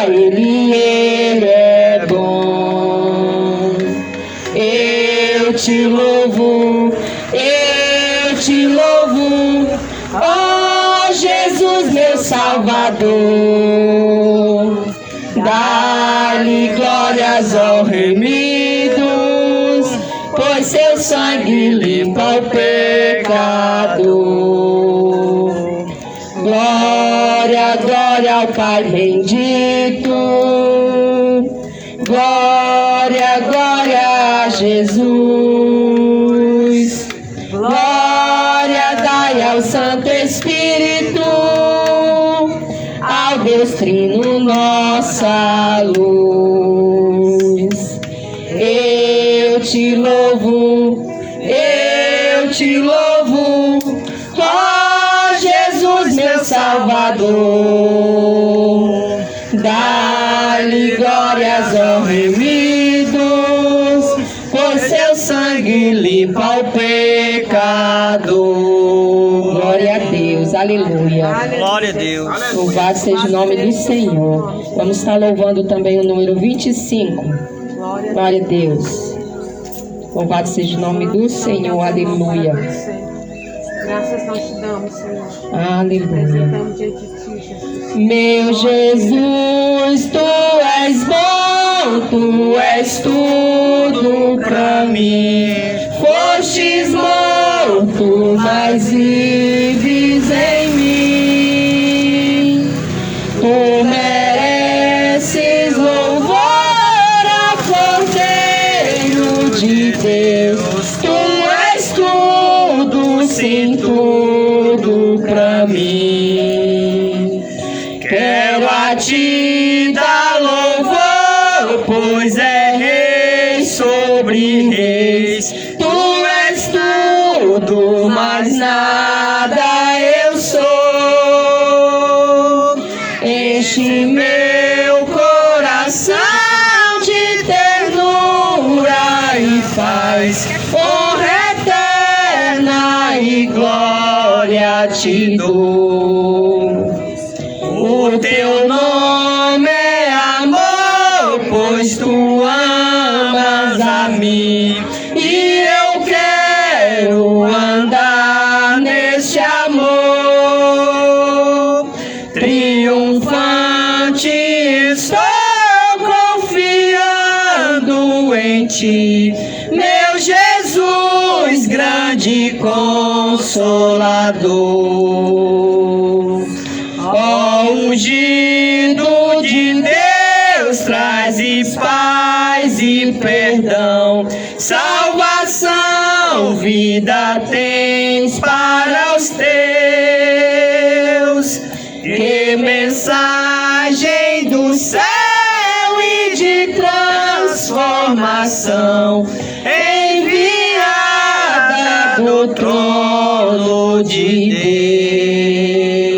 Ele é bom. Eu te louvo, ó Jesus, meu Salvador. Dá-lhe glórias ao remidos, pois seu sangue limpa o pecado. Glória, glória ao Pai bendito. Glória, glória a Jesus. Glória dai ao Santo Espírito, ao Deus Trino nossa luz. Eu te louvo, ó Jesus, meu Salvador. Dá-lhe glórias ao remidos, pois seu sangue limpa o pecado. Glória a Deus, aleluia. Glória a Deus. Louvado seja o nome do Senhor. Vamos estar louvando também o número 25. Glória a Deus. Louvado seja o nome do Senhor, aleluia. Graças nós te damos, Senhor. Aleluia. Apresentamos diante de ti, Jesus. Meu Jesus, tu és bom, tu és tudo pra mim. Fostes morto, mas vives em mim. Tu mereces louvor ao Cordeiro de Deus. Tu és tudo, sim, tudo pra mim. Quero a ti dar louvor, pois é rei sobre reis. Tu és tudo, mas nada eu sou. Enche meu coração de ternura e paz, honra eterna e glória te dou. O teu nome é amor, pois tu amas a mim, e eu quero andar neste amor. Triunfante estou confiando em ti, meu Jesus, grande Consolador. Ó ungido de Deus, trazes paz e perdão, salvação, vida tens para os teus. Que mensagem do céu e de transformação, enviada do trono de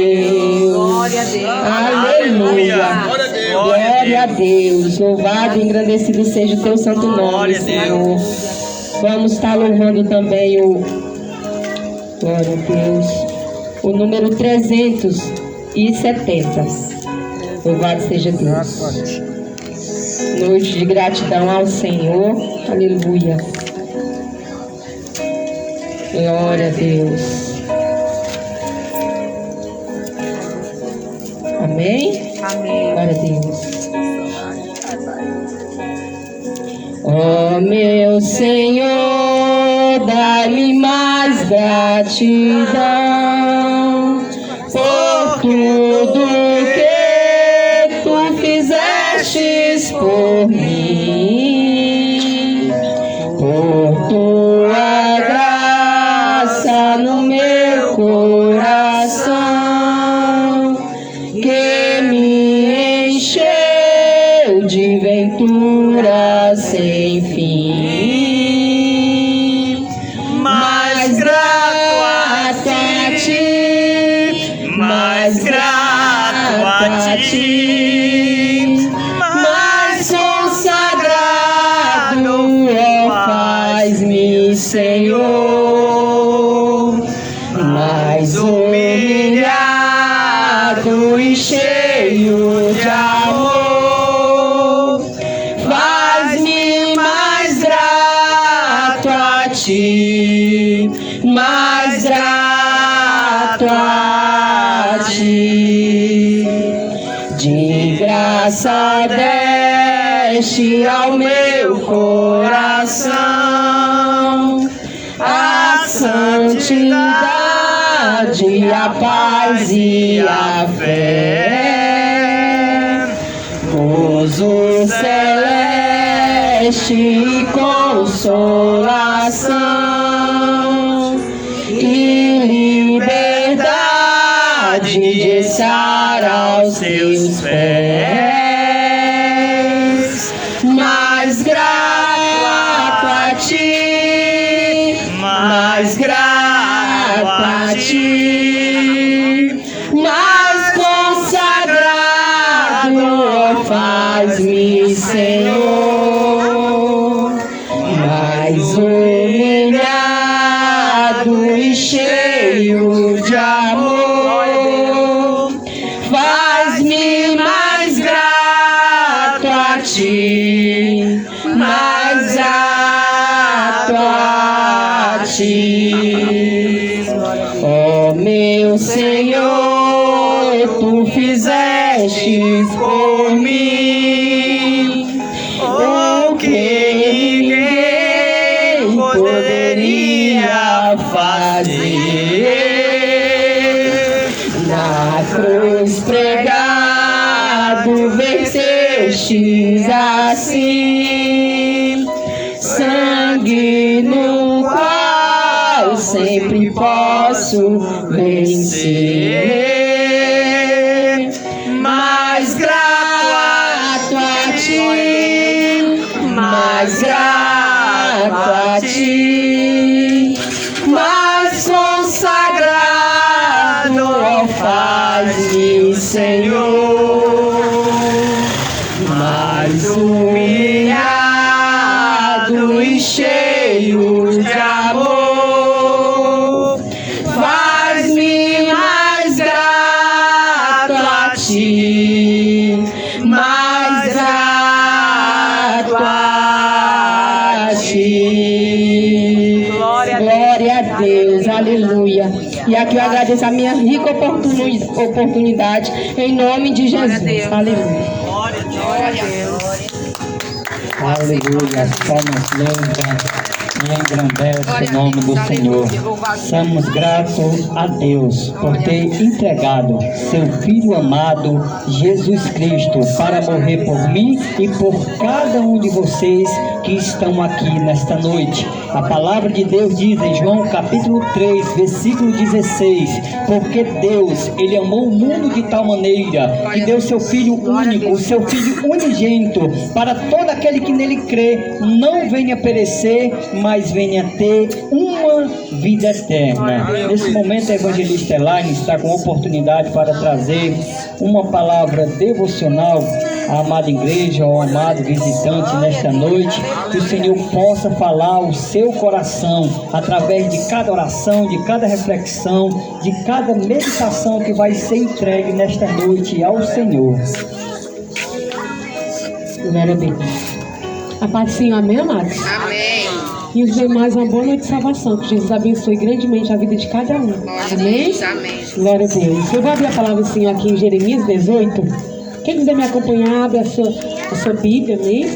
Deus. Glória a Deus. Aleluia. Glória a Deus. Louvado e engrandecido seja o teu santo nome, Senhor. Vamos estar louvando também o... Glória a Deus. O número 370. Louvado seja Deus. Noite de gratidão ao Senhor. Aleluia. Glória a Deus. Amém? Amém. Glória a Deus. Ó meu Senhor, dá-me mais gratidão por tudo que tu fizestes por mim, por tua graça no meu coração, que me encheu de ventura sem fim. Mais grato a ti, mais grato a ti, mais consagrado, ó, faz-me, Senhor, mais humilhado e cheio de amor. que graça deste ao meu coração, a santidade, a paz e a fé, gozo celeste e consolação e liberdade de estar aos teus pés. Mais grato a ti, mais grato a ti, mais consagrado faz-me, Senhor, mais humilhado e cheio de amor, faz-me mais grato a ti, mais grato a ti. Ó meu Senhor, tu fizestes por mim o que ninguém poderia fazer. Na cruz pregado vencestes assim, sangue no qual sempre posso vencer. Mais grato a ti, mais grato a ti, mais consagrado faz-me, Senhor, mais humilhado e cheio de amor, faz-me mais grato a ti, mais grato a ti. Glória a Deus, aleluia. E aqui eu agradeço a minha rica oportunidade, em nome de Jesus. Aleluia. Glória a Deus. Aleluia, só nos lembra e engrandece o nome do Senhor. Somos gratos a Deus por ter entregado seu Filho amado, Jesus Cristo, para morrer por mim e por cada um de vocês que estão aqui nesta noite. A palavra de Deus diz em João capítulo 3, versículo 16: porque Deus, Ele amou o mundo de tal maneira que deu seu Filho único, o seu Filho unigênito, para todo aquele que nele crê, não venha perecer, mas venha ter uma vida eterna. Nesse momento a evangelista Elaine está com a oportunidade para trazer uma palavra devocional à amada igreja, ao amado visitante nesta noite, que o Senhor possa falar ao seu coração, através de cada oração, de cada reflexão, de cada meditação que vai ser entregue nesta noite ao Senhor. Glória a Deus. A paz do Senhor, amém, amados? Amém. E os demais, uma boa noite de salvação. Que Jesus abençoe grandemente a vida de cada um. Amém? Amém. Glória a Deus. Eu vou abrir a palavra do Senhor aqui em Jeremias 18. Quem quiser me acompanhar, abre a sua Bíblia, amém?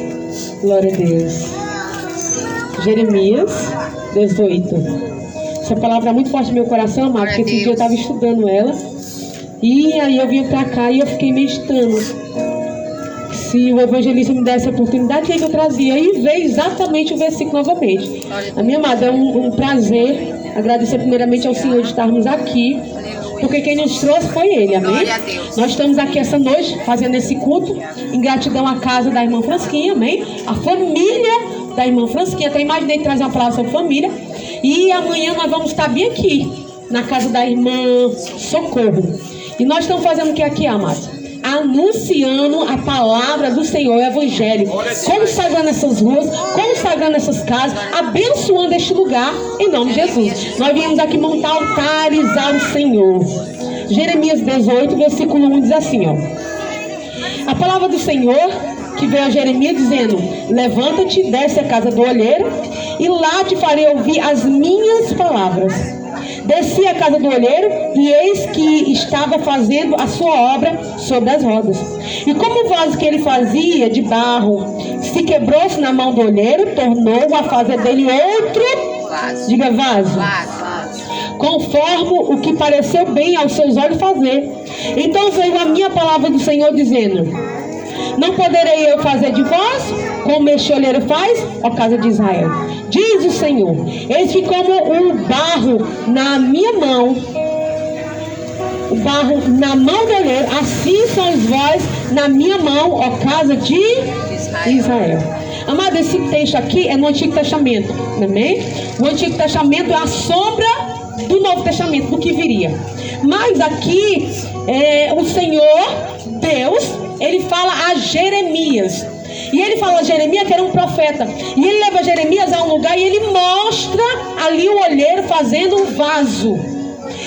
Glória a Deus. Jeremias 18. Essa palavra é muito forte no meu coração, amado, porque esse dia eu estava estudando ela. E aí eu vim pra cá e eu fiquei meditando. Se o evangelista me desse a oportunidade, o que eu trazia? E veio exatamente o versículo novamente. A minha amada, é um prazer agradecer primeiramente ao Senhor de estarmos aqui, porque quem nos trouxe foi Ele, amém? Nós estamos aqui essa noite fazendo esse culto em gratidão à casa da irmã Fransquinha, amém? A família da irmã Fransquinha. Até imaginei trazer uma palavra sobre família. E amanhã nós vamos estar bem aqui, na casa da irmã Socorro. E nós estamos fazendo o que aqui, amados? Anunciando a palavra do Senhor, o Evangelho, consagrando essas ruas, consagrando essas casas, abençoando este lugar, em nome de Jesus. Nós viemos aqui montar altares ao Senhor. Jeremias 18, versículo 1 diz assim, ó: a palavra do Senhor que veio a Jeremias dizendo: levanta-te, desce à casa do olheiro, e lá te farei ouvir as minhas palavras. Desci à casa do olheiro, e eis que estava fazendo a sua obra sobre as rodas. E como o vaso que ele fazia de barro se quebrou-se na mão do olheiro, tornou a fazer dele outro, diga vaso, conforme o que pareceu bem aos seus olhos fazer. Então veio a minha palavra do Senhor dizendo: não poderei eu fazer de vós como este olheiro faz, ó casa de Israel? Diz o Senhor: eis que como um barro na minha mão, o barro na mão do olheiro, assim sois vós na minha mão, ó casa de Israel. Amado, esse texto aqui é no Antigo Testamento, amém? O Antigo Testamento é a sombra do Novo Testamento, do que viria. Mas aqui, o Senhor, Deus, ele fala a Jeremias. E ele fala a Jeremias que era um profeta. E ele leva Jeremias a um lugar e ele mostra ali o olheiro fazendo um vaso.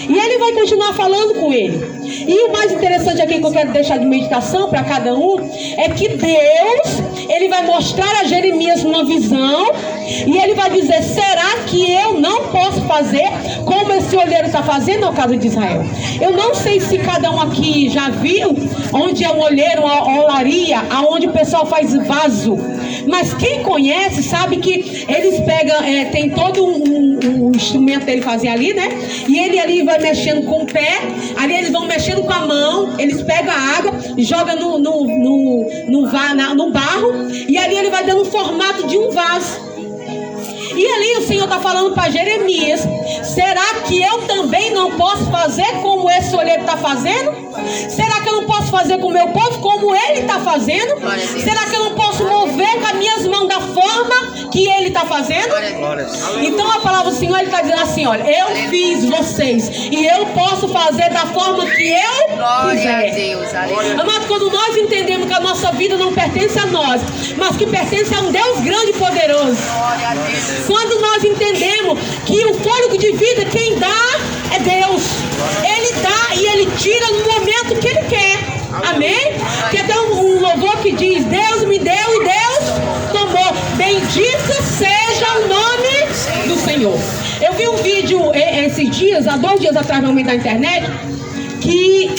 E ele vai continuar falando com ele. E o mais interessante aqui que eu quero deixar de meditação para cada um é que Deus, ele vai mostrar a Jeremias uma visão e ele vai dizer: será que eu não posso fazer como esse olheiro está fazendo na casa de Israel? Eu não sei se cada um aqui já viu onde é um olheiro, uma olaria, aonde o pessoal faz vaso. Mas quem conhece sabe que eles pegam, tem todo um instrumento dele fazer ali, né? E ele ali vai mexendo com o pé, ali eles vão mexendo com a mão, eles pegam a água e jogam no barro, e ali ele vai dando um formato de um vaso. E ali o Senhor está falando para Jeremias: será que eu também não posso fazer como esse olheiro está fazendo? Será que eu não posso fazer com o meu povo como ele está fazendo? Será que eu não posso mover com as minhas mãos da forma que ele está fazendo? Então a palavra do Senhor, ele está dizendo assim: olha, eu fiz vocês e eu posso fazer da forma que eu quiser. Amado, quando nós entendemos que a nossa vida não pertence a nós, mas que pertence a um Deus grande e poderoso, quando nós entendemos que o fôlego de vida quem dá é Deus, ele dá e ele tira no momento que ele quer, amém? Que até um louvor que diz: Deus me deu e Deus tomou, bendito seja o nome do Senhor. Eu vi um vídeo esses dias, há 2 dias atrás, no meio da internet, que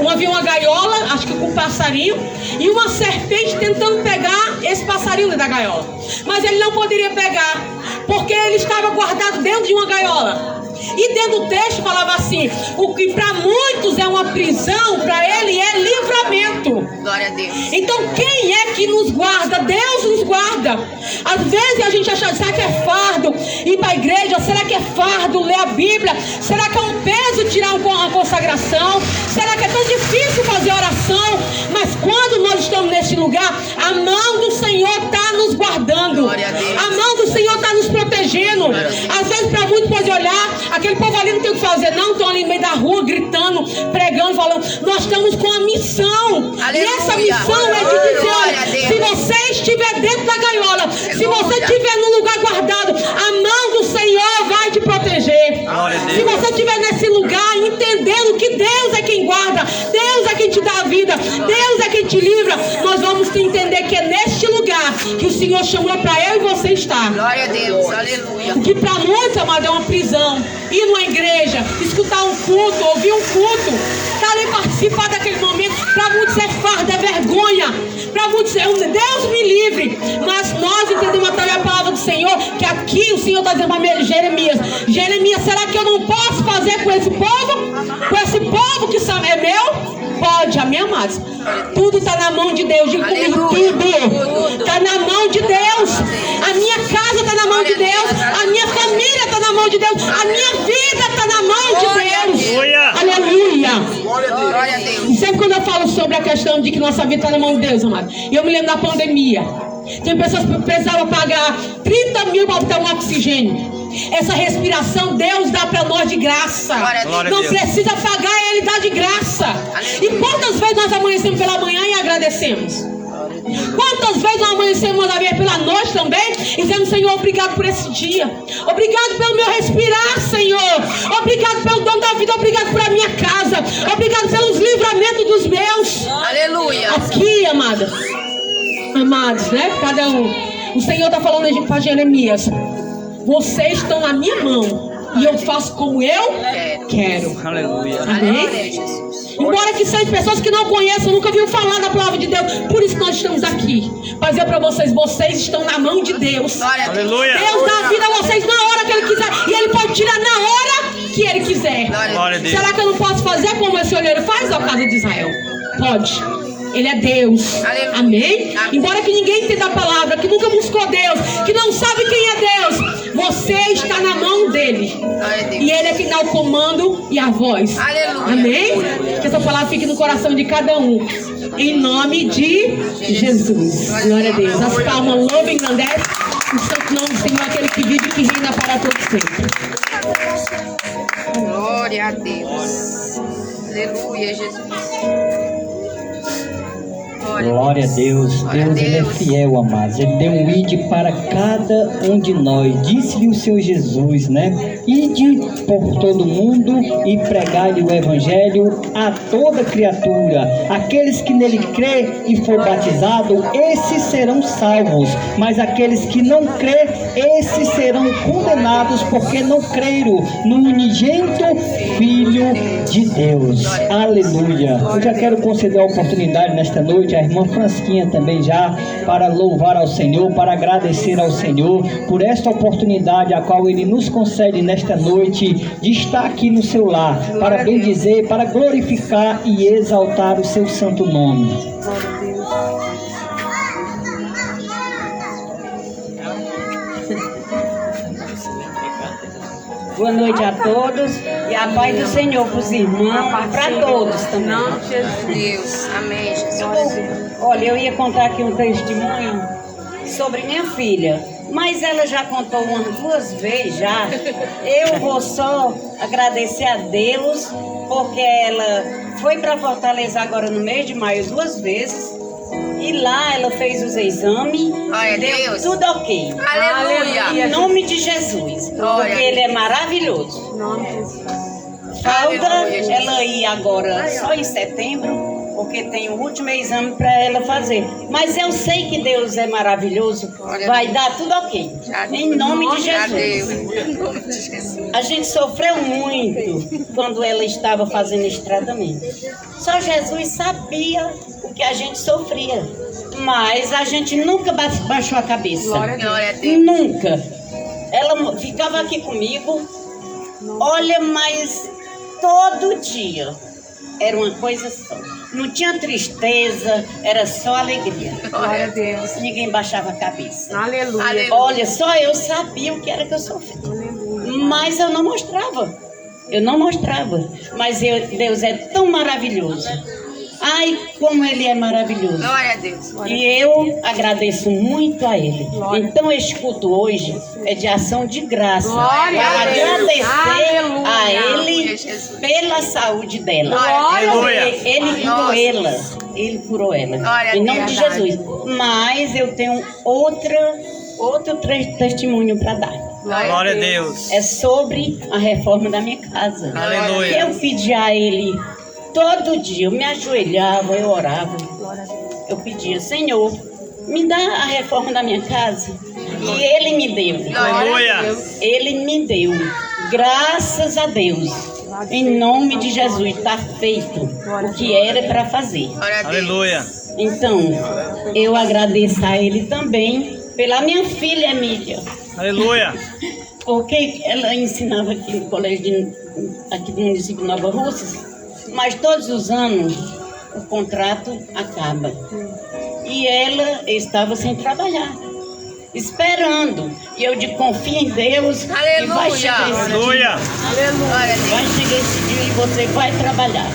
havia uma gaiola, acho que com um passarinho, e uma serpente tentando pegar esse passarinho da gaiola. Mas ele não poderia pegar, porque ele estava guardado dentro de uma gaiola. E dentro do texto falava assim: o que para muitos é uma prisão, para ele é livramento. Glória a Deus. Então quem é que nos guarda? Deus nos guarda. Às vezes a gente acha: será que é fardo ir para a igreja? Será que é fardo ler a Bíblia? Será que é um peso tirar uma consagração? Será que é tão difícil fazer oração? Mas quando nós estamos neste lugar, a mão do Senhor está nos guardando. Glória a Deus. A mão do Senhor está nos protegendo. Às vezes para muitos pode olhar: aquele povo ali não tem o que fazer. Não, estão ali no meio da rua gritando, pregando, falando. Nós estamos com a missão. Aleluia. E essa missão é de dizer: olha, se você estiver dentro da gaiola, se você estiver num lugar guardado, a mão do Senhor vai te proteger. Se você estiver nesse lugar entendendo que Deus é quem guarda, Deus é quem te dá a vida, Deus é quem te livra, nós vamos entender que é neste lugar que o Senhor chamou para eu e você estar. Glória a Deus, aleluia. O que para muitos, amado, é uma prisão. Ir numa igreja, escutar um culto, ouvir um culto, estar ali, participar daquele momento, para muitos é fardo, é vergonha. Para muitos é Deus me livre. Mas nós entendemos através da palavra do Senhor que aqui o Senhor está dizendo para Jeremias: Jeremias, será que eu não posso fazer com esse povo? Com esse povo que é meu? Pode, amém, amados. Tudo está na mão de Deus. Diga comigo, tudo está na mão de Deus. A minha casa está na mão de Deus. A minha família está na mão de Deus. A minha vida está na mão de Deus. Aleluia. Glória a Deus. E sempre quando eu falo sobre a questão de que nossa vida está na mão de Deus, amado, e eu me lembro da pandemia. Tem pessoas que precisavam pagar 30 mil para botar um oxigênio. Essa respiração Deus dá para nós de graça. Não precisa pagar, Ele dá de graça. E quantas vezes nós amanhecemos pela manhã e agradecemos? Quantas vezes nós amanhecemos pela noite também e dizemos: Senhor, obrigado por esse dia, obrigado pelo meu respirar, Senhor, obrigado pelo dom da vida, obrigado por a minha casa, obrigado pelos livramentos dos meus. Aleluia. Aqui, amados, né? Cada um. O Senhor está falando para Jeremias: vocês estão na minha mão E eu faço como eu quero. Aleluia. Amém? Jesus. Embora que sejam pessoas que não conhecem, nunca viram falar da palavra de Deus. Por isso nós estamos aqui. Para dizer para vocês, vocês estão na mão de Deus. Glória a Deus. Aleluia. Deus dá a vida a vocês na hora que Ele quiser. E Ele pode tirar na hora que Ele quiser. Glória a Deus. Será que eu não posso fazer como esse olheiro faz, ó, casa de Israel? Pode. Ele é Deus. Aleluia. Amém? Amém. Embora que ninguém entenda a palavra, que nunca buscou Deus, que não sabe quem é Deus, você está na mão dele. Glória a Deus. E Ele é quem dá o comando e a voz. Aleluia. Amém? Que essa palavra fique no coração de cada um. Em nome de Jesus. Glória a Deus. As palmas louvam e engrandecem o santo nome do Senhor, aquele que vive e que reina para todos sempre. Glória a Deus. Aleluia, Jesus. Glória a Deus. Deus, Ele é fiel, amados. Ele deu um ide para cada um de nós. Disse-lhe o Senhor Jesus, né? Ide por todo mundo e pregai-lhe o evangelho a toda criatura. Aqueles que nele crê e for batizado, esses serão salvos. Mas aqueles que não crê, esses serão condenados, porque não creram no unigênito Filho de Deus. Aleluia. Eu já quero conceder a oportunidade nesta noite à irmã Fransquinha também já, para louvar ao Senhor, para agradecer ao Senhor por esta oportunidade a qual Ele nos concede nesta noite de estar aqui no seu lar, para bendizer, para glorificar e exaltar o seu santo nome. Boa noite a todos e a paz do Senhor para os irmãos, para todos também. Deus. Amém, Jesus. Olha, eu ia contar aqui um testemunho sobre minha filha, mas ela já contou umas 2 vezes já. Eu vou só agradecer a Deus, porque ela foi para Fortaleza agora no mês de maio 2 vezes. E lá ela fez os exames, Glória a deu Deus. tudo ok. Aleluia. Em nome de Jesus, Glória porque a Ele é maravilhoso. Falta Aleluia, Jesus. ela ir agora só em setembro, porque tem o último exame para ela fazer. Mas eu sei que Deus é maravilhoso, vai dar tudo ok. Em nome de Jesus. Em nome de Jesus. A gente sofreu muito quando ela estava fazendo esse tratamento. Só Jesus sabia o que a gente sofria. Mas a gente nunca baixou a cabeça. Glória a Deus. Nunca. Ela ficava aqui comigo. Olha, mas todo dia era uma coisa só. Não tinha tristeza, era só alegria. Glória a Deus. Ninguém baixava a cabeça. Aleluia. Olha, só eu sabia o que era que eu sofria. Mas eu não mostrava. Eu não mostrava. Mas Deus é tão maravilhoso. Ai, como Ele é maravilhoso. Glória a Deus. E eu agradeço muito a Ele. Então este culto hoje é de ação de graça. Glória Para a Deus. agradecer Aleluia. a Ele Aleluia, Jesus. pela saúde dela. Aleluia. Porque Ele curou Nossa. ela. Ele curou ela. Glória a Em nome de Deus. Jesus. Mas eu tenho outro testemunho para dar. Glória a Deus. É sobre a reforma da minha casa. Aleluia. Eu pedi a Ele todo dia, eu me ajoelhava, eu orava. Eu pedia, Senhor, me dá a reforma da minha casa. E Ele me deu. Aleluia. Ele me deu. Graças a Deus. Em nome de Jesus, está feito o que era para fazer. Glória a Deus. Aleluia. Então, eu agradeço a Ele também pela minha filha Emília. Aleluia. Porque ela ensinava aqui no colégio aqui do município de Nova Russas. Mas todos os anos o contrato acaba. E ela estava sem trabalhar, esperando. E eu digo, confia em Deus e vai Aleluia. chegar esse dia. Aleluia. Glória a Deus. Vai chegar esse dia e você vai trabalhar.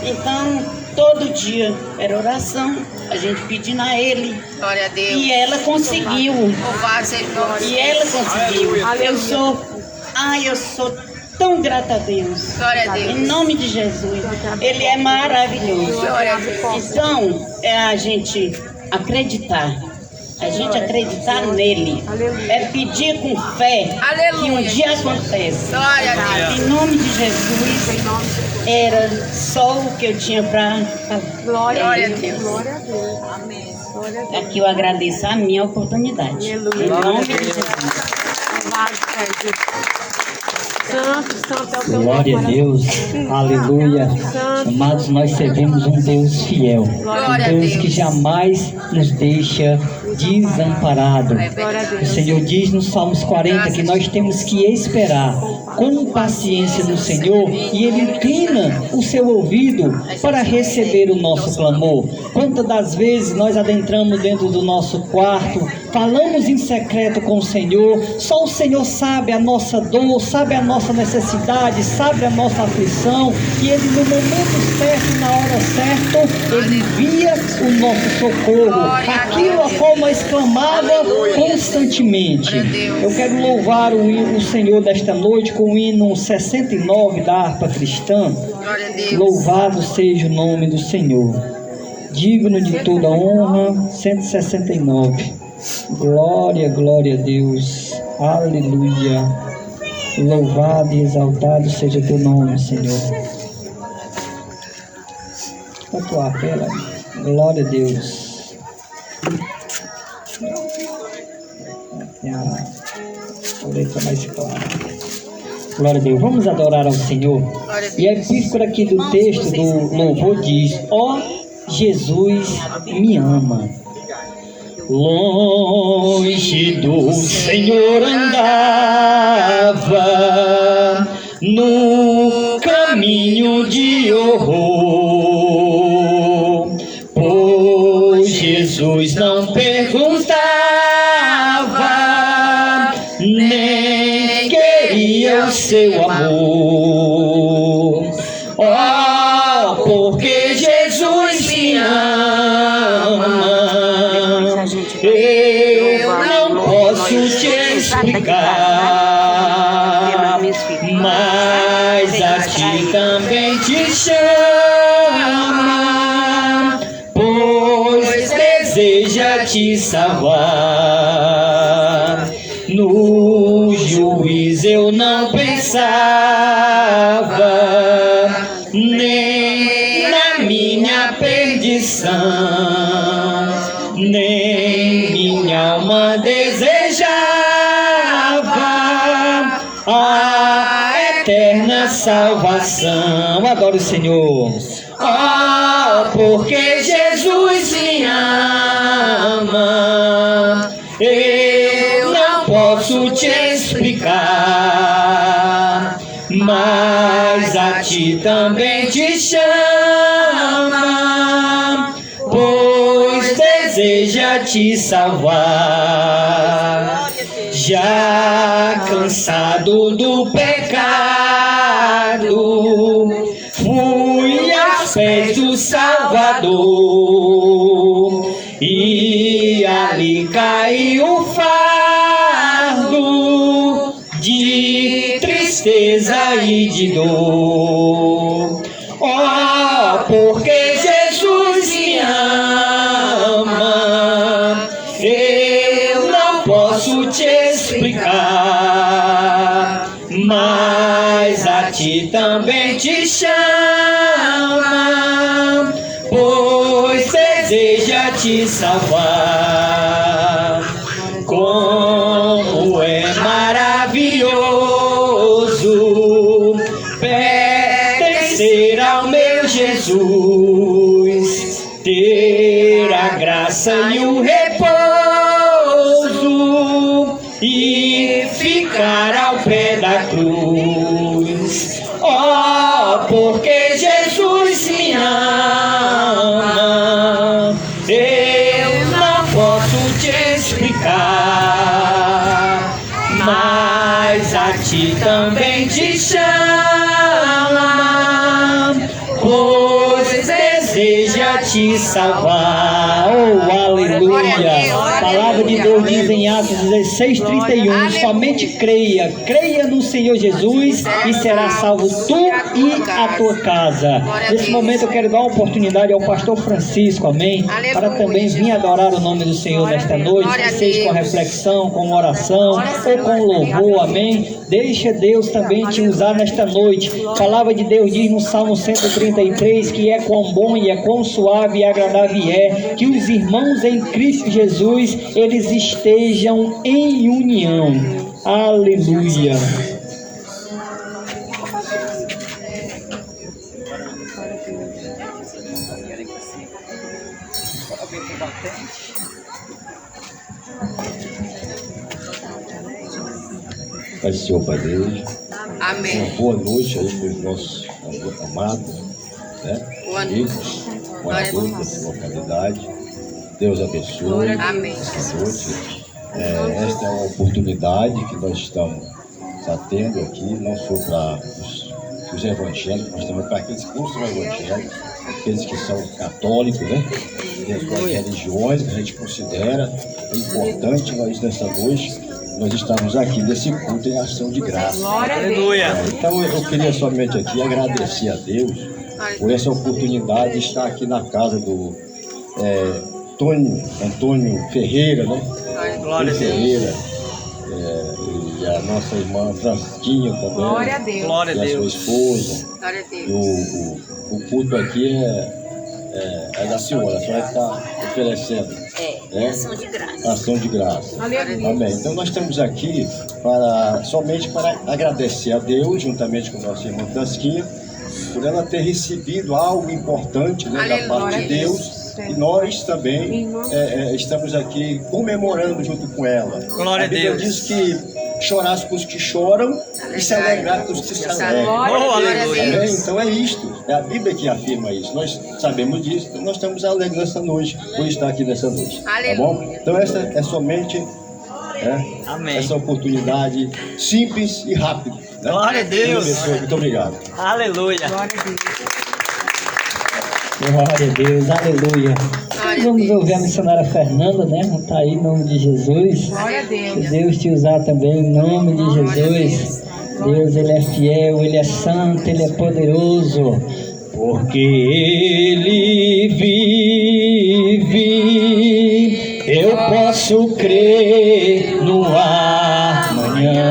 Então, todo dia era oração, a gente pedindo a Ele. Glória a Deus. E ela conseguiu. Louvado seja o nome. E ela conseguiu. Eu sou tão grata a Deus. Glória a Deus. Em nome de Jesus. Ele é maravilhoso. Glória a Deus. Então, é a gente acreditar. A gente acreditar nele. É pedir com fé que um dia acontece. Glória a Deus. Em nome de Jesus, era só o que eu tinha para falar. Glória a Deus. Aqui eu agradeço a minha oportunidade. Em nome de Jesus. Santo, santo é o teu Glória a nome. Deus, aleluia. Santo. Amados, nós servimos um Deus fiel, Glória a um Deus Deus. que jamais nos deixa desamparado. Glória a O Deus. Senhor diz no Salmos 40 que nós temos que esperar com paciência no Senhor e Ele inclina o seu ouvido para receber o nosso clamor. Quantas das vezes nós adentramos dentro do nosso quarto, falamos em secreto com o Senhor, só o Senhor sabe a nossa dor, sabe a nossa necessidade, sabe a nossa aflição, e Ele no momento certo, na hora certa, Ele envia o nosso socorro, aquilo a qual nós clamava constantemente. Eu quero louvar o Senhor desta noite com o hino 69 da harpa cristã. Glória a Deus. Louvado seja o nome do Senhor, digno de toda honra. 169. Glória, glória a Deus, aleluia. Louvado e exaltado seja teu nome, Senhor. A tua tela, glória a Deus. A orelha mais clara. Glória a Deus. Vamos adorar ao Senhor. E a epístola aqui do texto do louvor diz: ó Jesus me ama. Longe do Senhor andava no caminho de horror, pois Jesus não perguntava, nem queria o seu amor. Oh, porque Jesus me ama, eu não posso te explicar, mas a ti também te chama, pois deseja te salvar. No juiz eu não pensava, nem na minha perdição, nem minha alma desejava a eterna salvação. Adoro o Senhor. Oh, porque Jesus me ama, eu não posso te explicar, mas a ti também te chama, pois deseja te salvar. Já cansado do pecado, fui aos pés do Salvador, e ali caiu o fardo de tristeza e de dor. Oh, porque Jesus me ama, eu não posso te explicar, mas a ti também te chama, pois deseja te salvar. Como é maravilhoso pertencer ao meu Jesus, ter a graça e o repouso e ficar ao pé da cruz. Oh, porque Jesus me ama, eu não posso te explicar, mas a ti também te chama, pois deseja te salvar. Oh, aleluia. A palavra de Deus diz em Atos 16:31, somente creia no Senhor Jesus e será salvo tu e a tua casa. Nesse momento eu quero dar uma oportunidade ao pastor Francisco, amém, para também vir adorar o nome do Senhor nesta noite, que seja com reflexão, com oração ou com louvor, amém. Deixa Deus também te usar nesta noite. A palavra de Deus diz no Salmo 133 que é quão bom e é quão suave e agradável é que os irmãos em Cristo Jesus, eles estejam em união. Aleluia. salve combatente. Pai do Senhor, Pai Deus. Amém. Uma boa noite aí para os nossos amados, né? Boa noite. Amigos, moradores dessa localidade. Deus abençoe. Amém. Essa noite. Esta é uma oportunidade que nós estamos tendo aqui, não só para os evangélicos, mas também para aqueles que não são evangélicos, aqueles que são católicos, né? Tem as suas religiões que a gente considera importante. Nós, nessa noite, nós estamos aqui nesse culto em ação de graça. Aleluia. Então eu queria somente aqui agradecer a Deus por essa oportunidade de estar aqui na casa do Antônio Ferreira, né? Glória a Deus. Ferreira, e a nossa irmã Francisquinha também. Glória a Deus. Glória a E a sua Deus. esposa. Glória a E Deus. o culto aqui é da senhora, a senhora está oferecendo. Ação de graça. Ação de graça. Amém. Então nós estamos aqui somente para agradecer a Deus, juntamente com a nossa irmã Francisquinha, por ela ter recebido algo importante, né, da parte de Deus. E nós também estamos aqui comemorando junto com ela. Glória a Bíblia Deus. diz que chorar com os que choram e se alegrar com os que se alegram. Oh, aleluia. Amém? Então é isto, é a Bíblia que afirma isso. Nós sabemos disso, então nós estamos alegres nessa noite, por estar aqui nessa noite. Tá bom? Então essa é somente Amém. essa oportunidade simples e rápida. Né? Glória a Deus. Deus abençoe. Muito obrigado. Aleluia. Glória a Deus, aleluia. Vamos ouvir a missionária Fernanda, né? Está aí em nome de Jesus. Glória a Deus. Que Deus te usar também em nome de Jesus. Deus, Ele é fiel, Ele é santo, Ele é poderoso. Porque Ele vive, eu posso crer no amanhã.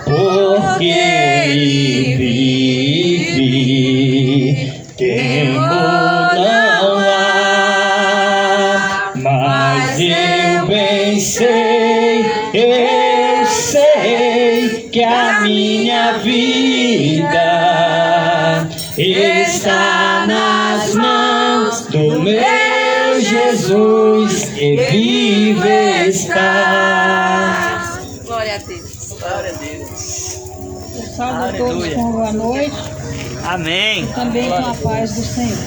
Porque Ele vive, temor não há, mas eu bem sei, eu sei que a minha vida está nas mãos do meu Jesus, e vivo está. Glória a Deus. Glória a Deus. Salve a todos com boa noite, Amém. também com a paz do Senhor.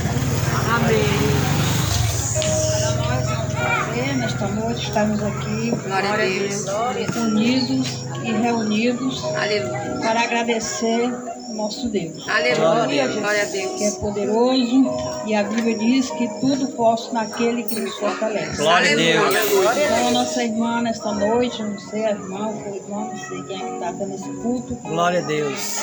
Amém. Nesta noite estamos aqui Glória a Deus. unidos e reunidos Aleluia. para agradecer o nosso Deus, Aleluia. Glória a que é Deus. poderoso, e a Bíblia diz que tudo posso naquele que nos fortalece. Glória a Deus. Então a nossa irmã nesta noite, não sei a irmã, ou irmã, não sei quem é que está dando esse culto, Glória a Deus.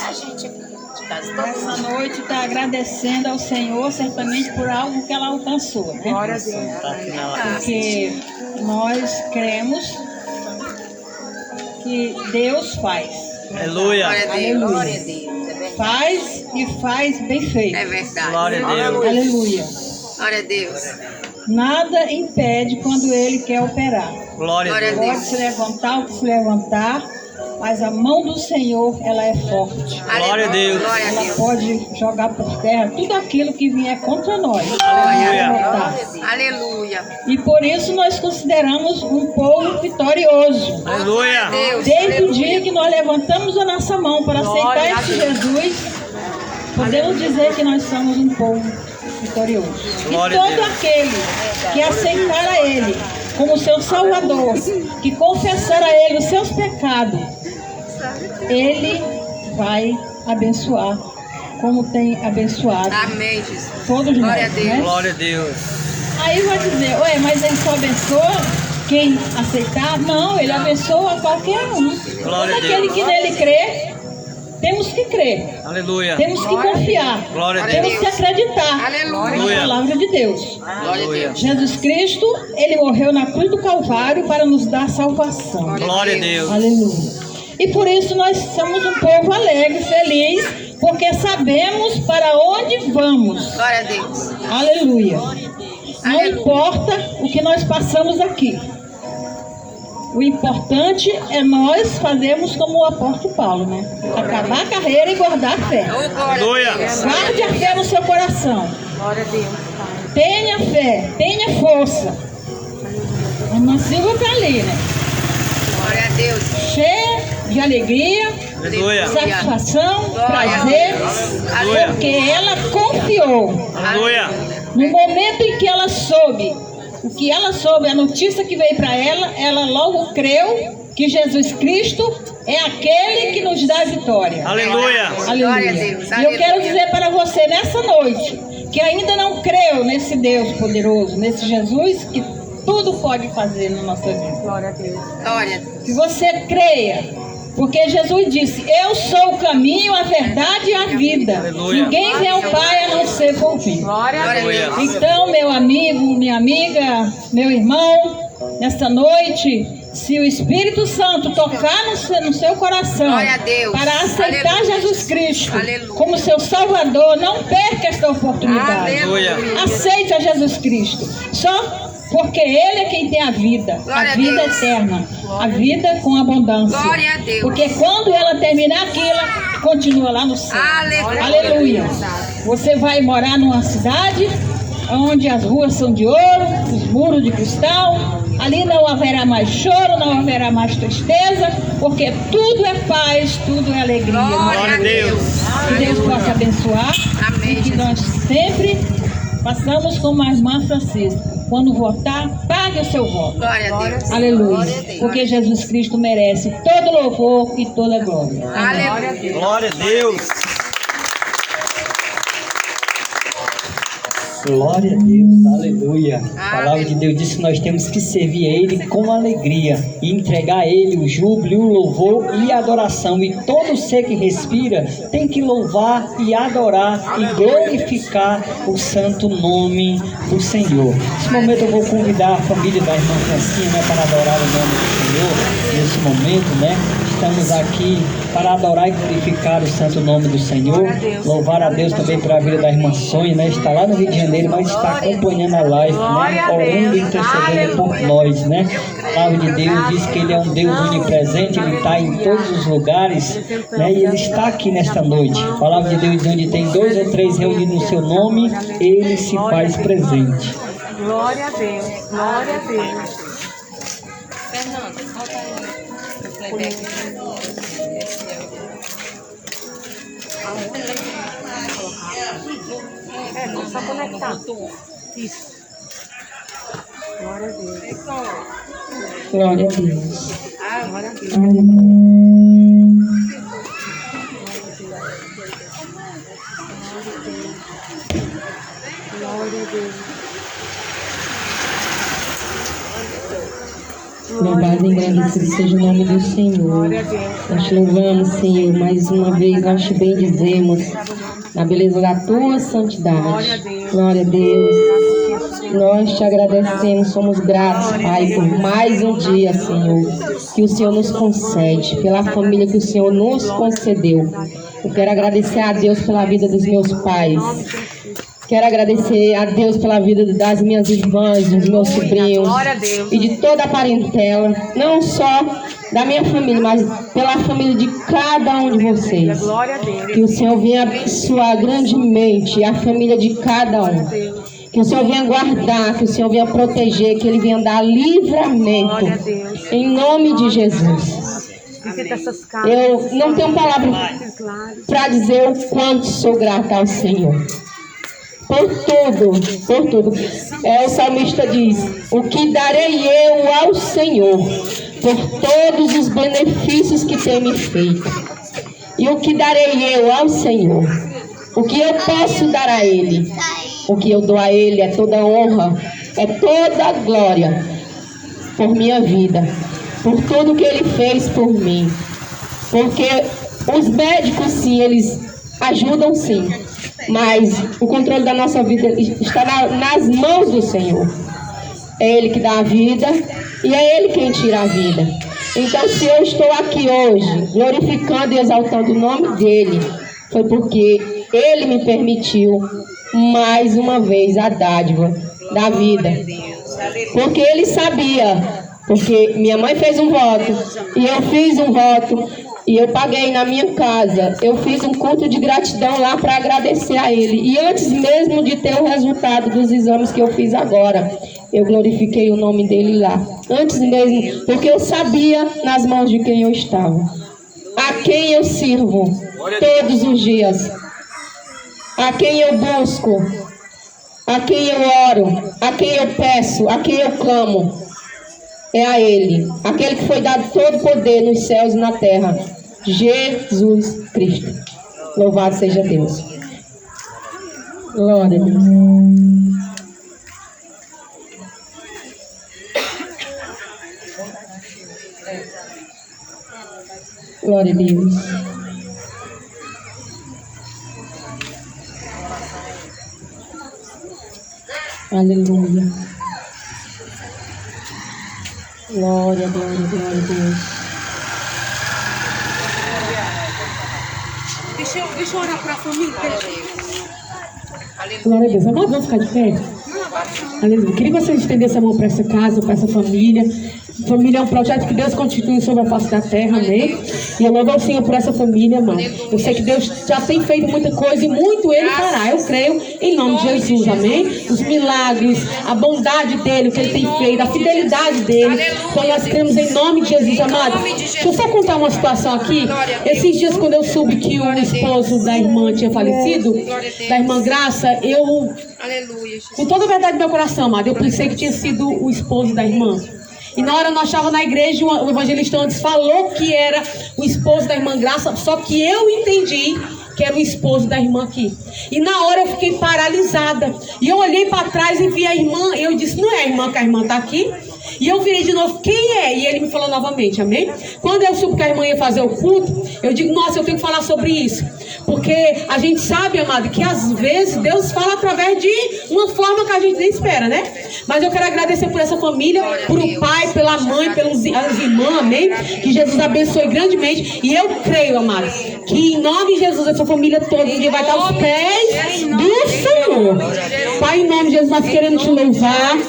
essa noite está agradecendo ao Senhor certamente por algo que ela alcançou, né? Glória a Deus. Tá aqui na Porque nós cremos que Deus faz. Aleluia. Glória a Deus. Aleluia. Faz e faz bem feito. É verdade. Glória a Deus. Aleluia. Glória a Deus. Nada impede quando Ele quer operar. Glória a Glória a Deus. Pode se levantar o que se levantar, mas a mão do Senhor, ela é forte. Glória a Deus. Glória a Ela Deus. pode jogar por terra tudo aquilo que vier contra nós. Aleluia. Derrotar. Aleluia. E por isso nós consideramos um povo vitorioso. Aleluia. Deus. Desde o dia que nós levantamos a nossa mão para aceitar esse Jesus, podemos dizer que nós somos um povo vitorioso. E Glória a todo Deus. aquele que aceitar a Ele como seu Salvador, que confessar a Ele os seus pecados, Ele vai abençoar, como tem abençoado Amém, Jesus. todos nós. Glória a Deus. Né? Glória a Deus. Aí vai dizer, ué, mas Ele só abençoa quem aceitar? Não, Ele abençoa qualquer um. Glória a Todo aquele Deus. que nele crê, temos que crer, Aleluia. temos que confiar, Glória a temos Deus. que acreditar Aleluia. na palavra de Deus. Glória a Aleluia. Deus. Jesus Cristo, Ele morreu na cruz do Calvário para nos dar salvação. Glória a Deus. Aleluia. E por isso nós somos um povo alegre, feliz, porque sabemos para onde vamos. Glória a Deus. Aleluia. Não Aleluia. importa o que nós passamos aqui. O importante é nós fazermos como o apóstolo Paulo, né? Acabar a carreira e guardar a fé. Oh, glória Aleluia. a Deus. Guarde a fé no seu coração. Glória a Deus. Tenha fé, tenha força. A irmã Silvia está ali, né? Glória a Deus. Cheia de alegria, Aleluia. satisfação, Glória a prazer, Aleluia. porque ela confiou. Aleluia. No momento em que ela soube, a notícia que veio para ela logo creu que Jesus Cristo é aquele que nos dá a vitória. Aleluia. Glória a Deus. E eu quero dizer para você nessa noite, que ainda não creu nesse Deus poderoso, nesse Jesus que tudo pode fazer na nossa vida. Glória a Deus. Glória a Deus. Que você creia, porque Jesus disse: eu sou o caminho, a verdade e a vida. Aleluia. Ninguém vem ao Pai a não ser por mim. Glória a Deus. Então, meu amigo, minha amiga, meu irmão, nesta noite, se o Espírito Santo tocar no seu coração Glória a Deus. para aceitar Aleluia. Jesus Cristo Aleluia. como seu Salvador, não perca esta oportunidade. Aleluia. Aceite a Jesus Cristo. Só porque Ele é quem tem a vida Glória a vida Deus. eterna, a vida com abundância. Glória a Deus. Porque quando ela terminar aquilo, continua lá no céu. Aleluia. Aleluia. Você vai morar numa cidade onde as ruas são de ouro, os muros de cristal. Ali não haverá mais choro, não haverá mais tristeza, porque tudo é paz, tudo é alegria. Glória a Deus. Que Deus possa abençoar. Amém, E que Jesus. nós sempre façamos como a irmã Francisca. Quando votar, pague o seu voto. Glória a Deus. Aleluia. Porque Jesus Cristo merece todo louvor e toda glória. Amém. Aleluia. Glória a Deus. Glória a Deus, aleluia. A palavra de Deus diz que nós temos que servir a Ele com alegria e entregar a Ele o júbilo, o louvor e a adoração. E todo ser que respira tem que louvar e adorar e glorificar o santo nome do Senhor. Nesse momento eu vou convidar a família da irmã Francinha, né, para adorar o nome do Senhor. Nesse momento, né, estamos aqui para adorar e glorificar o santo nome do Senhor. Louvar a Deus também pela vida da irmã Sônia, né? Está lá no Rio de Janeiro, mas está acompanhando a live, né? Orando e intercedendo por nós, né? A palavra de Deus diz que Ele é um Deus onipresente, Ele está em todos os lugares, né? E Ele está aqui nesta noite. A palavra de Deus diz: onde tem 2 ou 3 reunidos no seu nome, Ele se faz presente. Glória a Deus. Glória a Deus. Fernando, volta aí. É só conectar. Isso. Glória a Deus. Glória a Deus. Glória a Deus. Glória a Deus. Louvado e engrandecido seja o nome do Senhor. Nós te louvamos, Senhor, mais uma vez nós te bendizemos na beleza da tua santidade. Glória a Deus. Nós te agradecemos, somos gratos, Pai, por mais um dia, Senhor, que o Senhor nos concede, pela família que o Senhor nos concedeu. Eu quero agradecer a Deus pela vida dos meus pais. Quero agradecer a Deus pela vida das minhas irmãs, dos meus sobrinhos e de toda a parentela, não só da minha família, mas pela família de cada um de vocês. Que o Senhor venha abençoar grandemente a família de cada um. Que o Senhor venha guardar, que o Senhor venha proteger, que Ele venha dar livramento. Em nome de Jesus. Eu não tenho palavra para dizer o quanto sou grata ao Senhor. Por tudo. O salmista diz: o que darei eu ao Senhor por todos os benefícios que tem me feito? E o que darei eu ao Senhor? O que eu posso dar a Ele? O que eu dou a Ele é toda honra, é toda glória por minha vida, por tudo que Ele fez por mim. Porque os médicos, sim, eles ajudam, sim. Mas o controle da nossa vida está nas mãos do Senhor. É Ele que dá a vida e é Ele quem tira a vida. Então, se eu estou aqui hoje glorificando e exaltando o nome dEle, foi porque Ele me permitiu mais uma vez a dádiva da vida. Porque Ele sabia, porque minha mãe fez um voto e eu fiz um voto. E eu paguei na minha casa. Eu fiz um culto de gratidão lá para agradecer a Ele. E antes mesmo de ter o resultado dos exames que eu fiz agora, eu glorifiquei o nome dEle lá. Antes mesmo, porque eu sabia nas mãos de quem eu estava. A quem eu sirvo todos os dias. A quem eu busco. A quem eu oro. A quem eu peço. A quem eu clamo. É a Ele. Aquele que foi dado todo o poder nos céus e na terra. Jesus Cristo. Louvado seja Deus. Glória a Deus. Glória a Deus. Aleluia. Glória, glória, glória a Deus. Deixa eu orar para a família. Glória a Deus. Amor, vamos ficar de pé? Aleluia. Queria que você estendesse a mão para essa casa, para essa família. Família é um projeto que Deus continue sobre a face da terra, amém? E eu louvo ao Senhor por essa família, mano. Eu sei que Deus já tem feito muita coisa e muito Ele fará. Eu creio em nome de Jesus, amém? Os milagres, a bondade dEle, o que Ele tem feito, a fidelidade dEle. Então nós cremos em nome de Jesus, amado. Deixa eu só contar uma situação aqui. Esses dias, quando eu soube que o esposo da irmã tinha falecido, da irmã Graça, eu, com toda a verdade do meu coração, amado, eu pensei que tinha sido o esposo da irmã. E na hora nós estávamos na igreja, o evangelista antes falou que era o esposo da irmã Graça, só que eu entendi que era o esposo da irmã aqui. E na hora eu fiquei paralisada. E eu olhei para trás e vi a irmã, e eu disse, não é a irmã que a irmã está aqui? E eu virei de novo, quem é? E ele me falou novamente, amém? Quando eu soube que a irmã ia fazer o culto, eu digo, nossa, eu tenho que falar sobre isso. Porque a gente sabe, amado, que às vezes Deus fala através de uma forma que a gente nem espera, né? Mas eu quero agradecer por essa família, por o pai, pela mãe, pelas irmãs, amém? Que Jesus abençoe grandemente. E eu creio, amado, que em nome de Jesus, essa família toda um dia vai estar aos pés do Senhor. Pai, em nome de Jesus, nós queremos te louvar.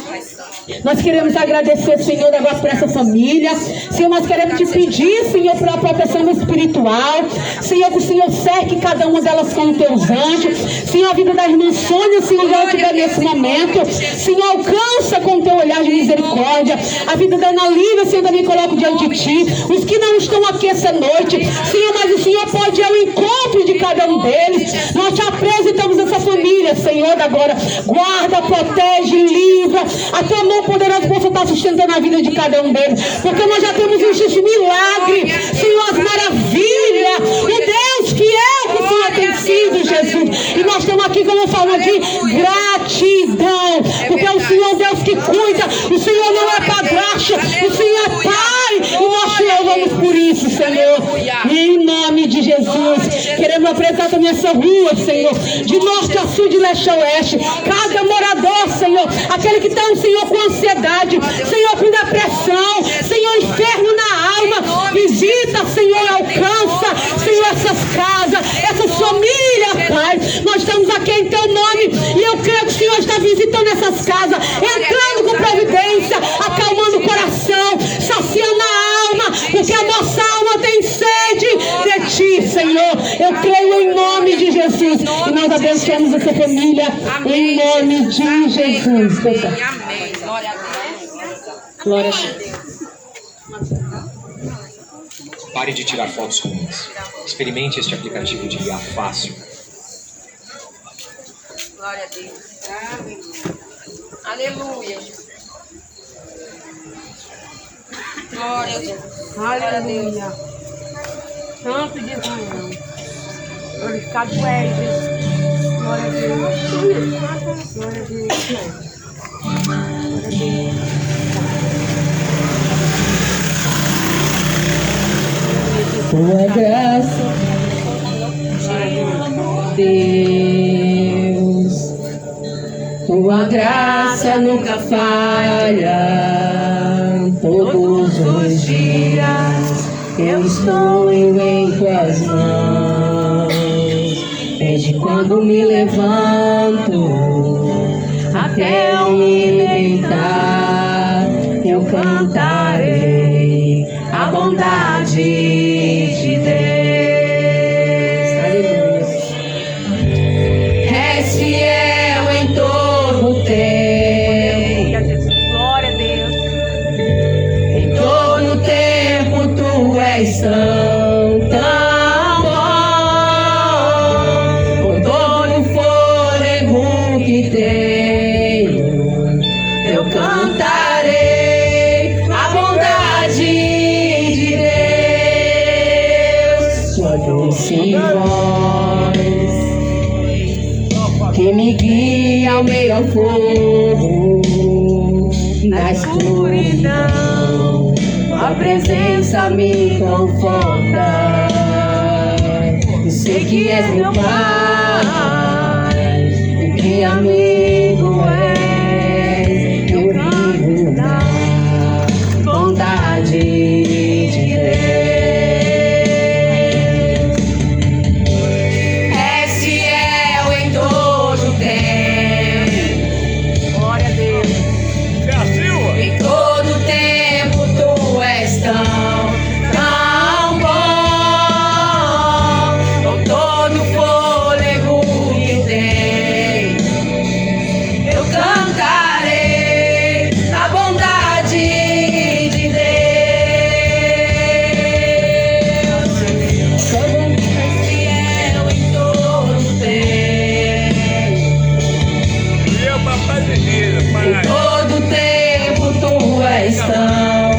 Nós queremos agradecer, Senhor, agora por essa família. Senhor, nós queremos te pedir, Senhor, pela proteção espiritual. Senhor, que o Senhor cerque cada uma delas com os teus anjos. Senhor, a vida da irmã Sônia, Senhor, já estiver nesse momento. Senhor, alcança com o teu olhar de misericórdia. A vida da Ana Lívia, Senhor, também coloco diante de ti. Os que não estão aqui essa noite, Senhor, mas o Senhor pode ir ao encontro de cada um deles. Nós te apresentamos essa família, Senhor, agora. Guarda, protege, livra. A tua mão poderosa possa estar sustentando a vida de cada um deles, porque nós já temos visto esse milagre, Senhor, as maravilhas, o Deus que é o que o Senhor tem sido, Jesus. E nós estamos aqui como forma de gratidão, porque é o Senhor Deus que cuida, o Senhor não é padrasto, o Senhor é Pai, e nós te louvamos por isso, Senhor. E em nome de Jesus, queremos apresentar também essa rua, Senhor, de norte a sul, de leste a oeste, cada morador, Senhor, aquele que está, Senhor, com ansiedade, Senhor, com depressão, Senhor, inferno na alma, visita, Senhor, alcança, Senhor, essas casas, essas famílias, Pai. Nós estamos aqui em teu nome e eu creio que o Senhor está visitando essas casas, entrando com providência, acalmando o coração, saciando a alma, porque a nossa alma tem sede de ti, Senhor. Eu creio em nome de Jesus e nós abençoamos essa família em nome de Jesus. Amém. Glória a Deus. Glória a Deus. Pare de tirar fotos ruins. Experimente este aplicativo de guiar fácil. Glória a Deus. Amém. Aleluia. Glória a Deus. Aleluia. Santo de Israel. Glorificado é Jesus. Glória a Deus. Glória a Deus. Tua graça, Deus, tua graça nunca falha. Todos os dias eu estou em tuas mãos. Desde quando me levanto até eu me deitar, eu cantarei a bondade de Deus. és tão bom, com todo o fôlego que tenho, eu cantarei a bondade de Deus. Sua doce voz que me guia ao meio ao fogo, na escuridão, a presença me conforta. Eu sei que és meu Pai, e que amigo és. Eu vivo na bondade de Deus. És fiel em todo tempo. Glória a Deus. Em todo tempo tu és tão bom, com todo fôlego que tenho, eu cantarei a bondade de Deus. Como és fiel em todo tempo, em todo tempo tu és tão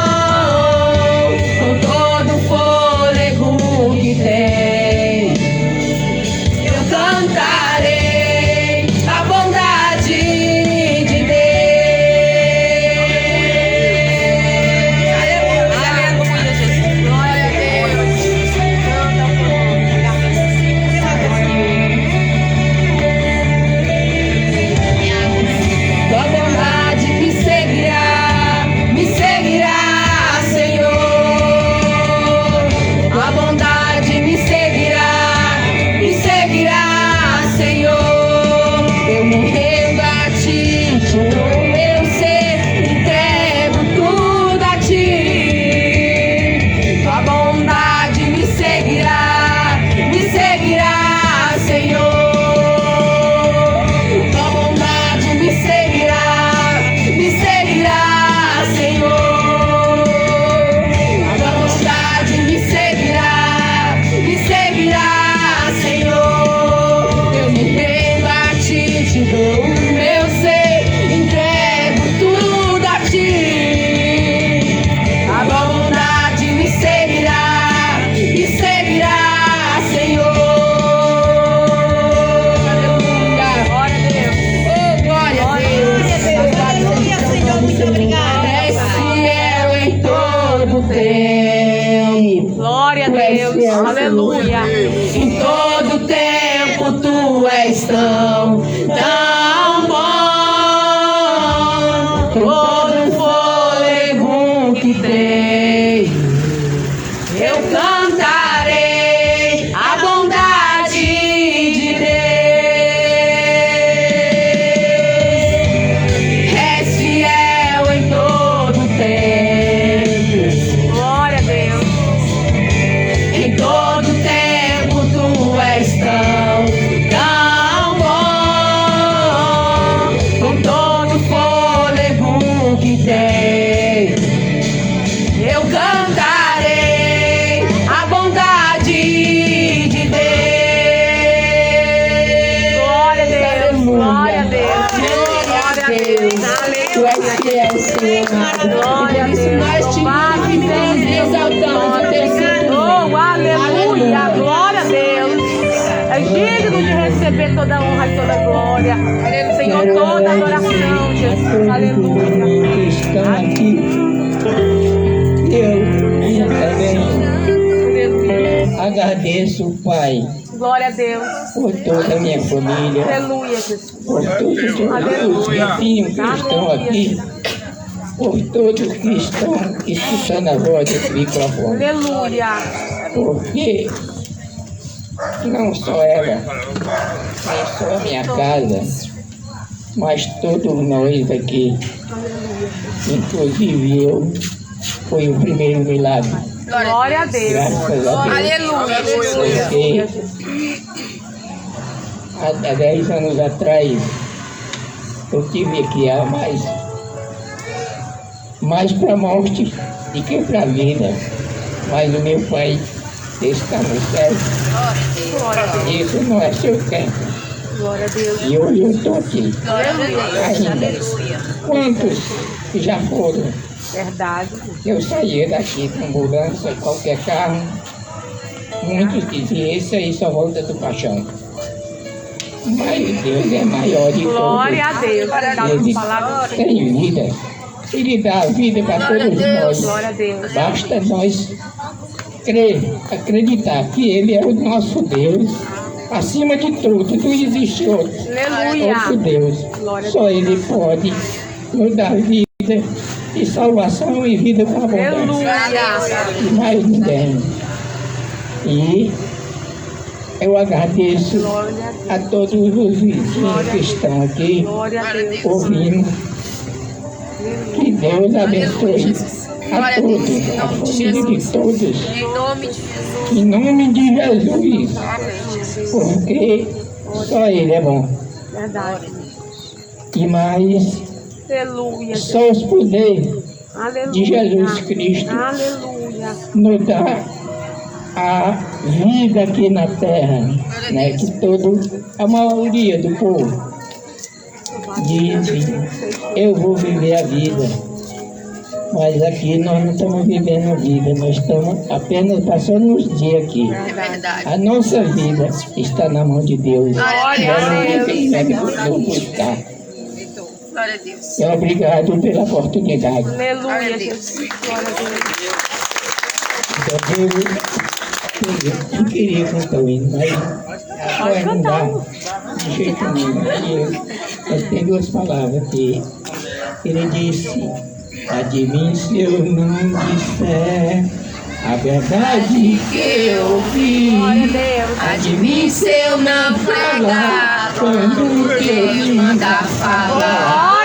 bom, com todo fôlego que tem, eu cantarei a bondade de Deus. Aleluia, Jesus. Glória a Deus. Tua bondade me seguirá, Senhor. Tua bondade me seguirá, Senhor. Eu me rendo a ti, te dou meu ser, entrego tudo a ti. Tua bondade me seguirá, Senhor. Tua bondade me seguirá, Senhor. Tua bondade me seguirá, Senhor. Eu me rendo a ti, te dou o meu ser, entrego tudo a ti. A bondade me seguirá, Senhor. Aleluia. Glória a Deus. Oh, glória a Deus. Aleluia, Senhor, muito obrigada. És fiel em todo tempo. Glória a Tu és Deus. fiel, Aleluia. Em todo tempo tu és tão bom, todo o fôlego que tem, eu cantarei a bondade de Deus. És fiel em todo tempo. Glória a Deus. Em todo tempo tu és tão bom, com todo fôlego que tem, eu cantarei a bondade de Deus. Glória a Deus. Glória a Deus. Glória a Deus. Tu és fiel, Senhor. Glória a Por isso Deus. nós te Louvado glorificamos e seja exaltamos o teu santo Oh, nome. aleluia. Glória a Deus. É digno de receber toda a honra e toda a glória. Senhor, toda a adoração, Jesus. Aleluia. Que estão aqui, eu também Aleluia. agradeço, Pai, Glória a Deus. por toda a minha família, Aleluia, Jesus. por todos os vizinhos que estão aqui, por todos que estão escutando a voz desse microfone. Aleluia. Porque não só ela, nem só a minha casa, mas todos nós aqui, inclusive eu, foi o primeiro milagre. Glória a Deus. Graças a Deus. Aleluia. Porque há 10 anos atrás eu tive que ir mais para a morte de que para a vida, mas o meu Pai está no céu. Isso não é seu tempo. Glória a Deus. E hoje eu estou aqui ainda. Quantos já foram? Verdade. Eu saía daqui com ambulância, qualquer carro. Muitos diziam, esse aí só volta do paixão. Mas Deus é maior de todos. Glória a Deus. Ele tem vida. Ele dá a vida para todos nós. Glória a Deus. Basta nós crer, acreditar que Ele é o nosso Deus. Acima de tudo, não existe outro Deus. Só Ele pode nos dar vida e salvação e vida com abundância. E mais ninguém. E eu agradeço a todos os vizinhos que estão aqui ouvindo. Que Deus abençoe a todos, a família de todos. Em nome de Jesus. Porque só Ele é bom. Verdade. E mais, Aleluia. só os poderes de Jesus Cristo Aleluia. nos dá a vida aqui na terra, né? Que a maioria do povo diz, eu vou viver a vida. Mas aqui nós não estamos vivendo a vida, nós estamos apenas passando os dias aqui. A nossa vida está na mão de Deus. Glória a Deus. Buscar. E obrigado pela oportunidade. Aleluia, Jesus. Glória a Deus. Eu queria cantar o hino, mas agora não dá de jeito nenhum. Mas tem duas palavras que ele disse: há de mim se eu não disser a verdade que eu ouvi. Há de mim se eu não falar quando Deus manda falar.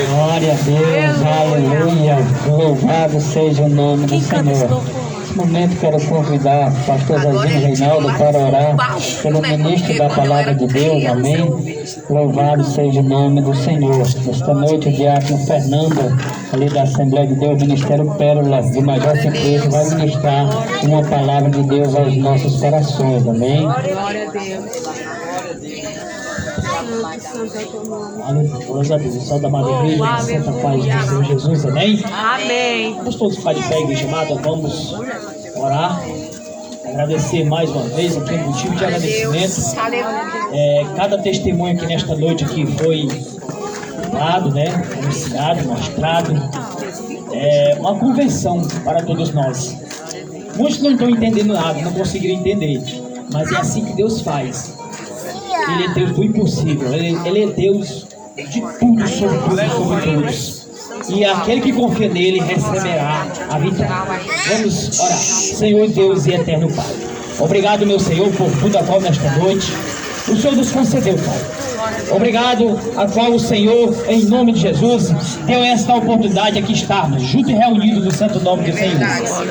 Glória a Deus, aleluia, louvado seja o nome do Senhor. Nesse momento quero convidar o pastor Zezinho Reinaldo para orar pelo ministro da Palavra de Deus, amém? Louvado seja o nome do Senhor. Esta noite o diácono Fernando, ali da Assembleia de Deus, Ministério Pérola, de Major Simplício, vai ministrar uma palavra de Deus aos nossos corações, amém? Glória a Deus. Glória a Deus, salve da Maria Virgem, Santa Paz do Senhor Jesus, amém? Amém. Vamos todos ficar de pé, igreja amada, vamos orar, agradecer mais uma vez, aqui um motivo de agradecimento. Cada testemunho que nesta noite aqui foi dado, né, anunciado, mostrado, uma convenção para todos nós. Muitos não estão entendendo nada, não conseguiram entender, mas é assim que Deus faz. Ele é Deus do impossível, Ele é Deus de tudo, sobre tudo, sobre todos. E aquele que confia nele receberá a vitória. Vamos orar. Senhor Deus e eterno Pai, obrigado, meu Senhor, por tudo a qual nesta noite o Senhor nos concedeu, Pai. Obrigado a qual o Senhor, em nome de Jesus, deu esta oportunidade aqui estarmos juntos e reunidos no santo nome do Senhor.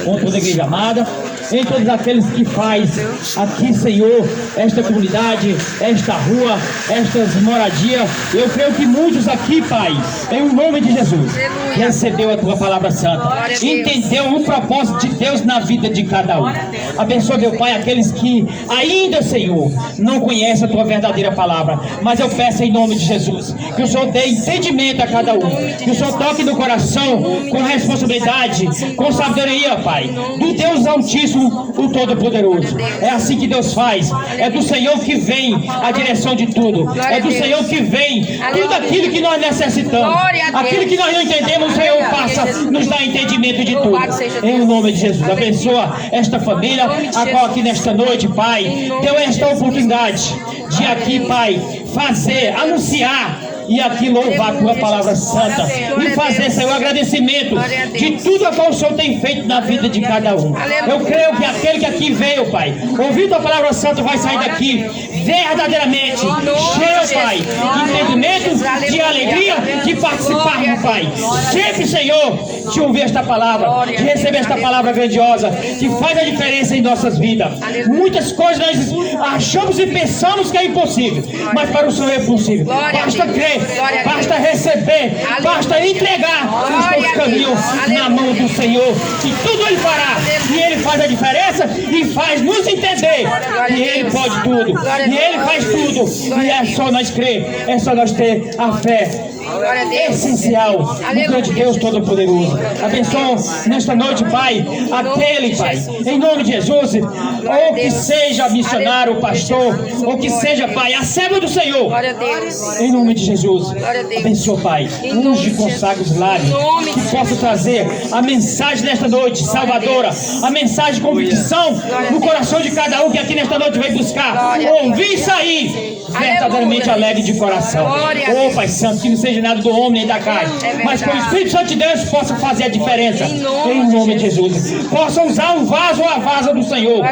Com toda a igreja amada, em todos aqueles que faz aqui, Senhor, esta comunidade, esta rua, estas moradias. Eu creio que muitos aqui, Pai, em o nome de Jesus, recebeu a Tua palavra santa, entendeu o propósito de Deus na vida de cada um. Abençoa, meu Pai, aqueles que ainda, Senhor, não conhecem a Tua verdadeira palavra, mas eu peço em nome de Jesus, que o Senhor dê entendimento a cada um, que o Senhor toque no coração com responsabilidade, com sabedoria, Pai, do Deus Altíssimo, o Todo-Poderoso. É assim que Deus faz, é do Senhor que vem a direção de tudo, é do Senhor que vem tudo aquilo que nós necessitamos, aquilo que nós não entendemos, o Senhor passa, nos dá entendimento de tudo, em nome de Jesus. Abençoa esta família, a qual aqui nesta noite, Pai, deu esta oportunidade de aqui, Pai, fazer, anunciar e aqui louvar a Tua palavra santa e fazer, Senhor, agradecimento de tudo a qual o Senhor tem feito na vida de cada um. Eu creio que aquele que aqui veio, Pai, ouvindo a palavra santa, vai sair daqui verdadeiramente cheio, Pai, de entendimento, de alegria, de participar, meu Pai. Sempre, Senhor, de ouvir esta palavra, de receber esta palavra grandiosa, que faz a diferença em nossas vidas. Muitas coisas nós achamos e pensamos que é impossível, mas para o Senhor é possível. Basta crer, basta receber, basta entregar os teus caminhos na mão do Senhor, e tudo Ele fará, e Ele faz a diferença e faz nos entender que Ele pode tudo, e Ele faz tudo, e é só nós crer, é só nós ter a fé essencial no grande Deus Todo-Poderoso. Abençoa nesta noite, Pai, aquele, Pai, em nome de Jesus, ou que seja missionário, pastor, ou que seja, Pai, a serva do Senhor, em nome de Jesus. Abençoa, Pai, unge e consagra os lábios, que possa trazer a mensagem nesta noite salvadora, a mensagem de convicção no coração de cada um que aqui nesta noite veio buscar, ouvir e sair verdadeiramente alegre de coração. Oh, Pai Santo, que não seja nada do homem nem da carne, mas que o Espírito Santo de Deus possa fazer a diferença, em nome de Jesus. Possa usar um vaso ou a vaza do Senhor,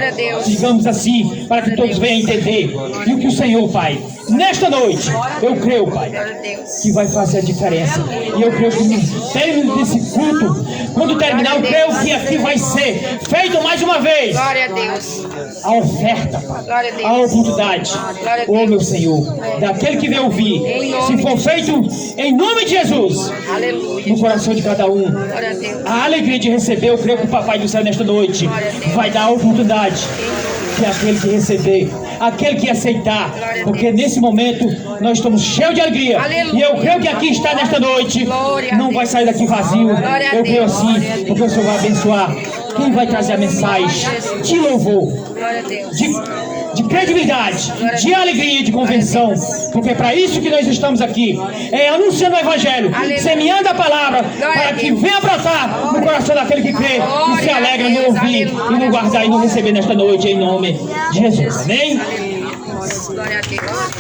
digamos assim, para que todos venham entender. E o que o Senhor, Pai, nesta noite, eu creio, Pai, que vai fazer a diferença. E eu creio que no término desse culto, quando terminar, eu creio que aqui vai ser feito mais uma vez a oferta, Pai, a oportunidade, oh meu Senhor, daquele que veio ouvir, se for feito em nome de Jesus, no coração de cada um, a alegria de receber, eu creio que o Papai do Céu nesta noite vai dar a oportunidade que aquele que receber, aquele que aceitar, porque nesse momento nós estamos cheios de alegria, e eu creio que aqui está nesta noite, não vai sair daqui vazio, eu creio assim, porque o Senhor vai abençoar quem vai trazer a mensagem de louvor, de credibilidade, de alegria, de convenção, porque é para isso que nós estamos aqui, é anunciando o Evangelho, semeando a palavra, para que venha brotar no coração daquele que crê e se alegra no ouvir e no guardar e no receber nesta noite, em nome de Jesus. Amém? Glória a Deus.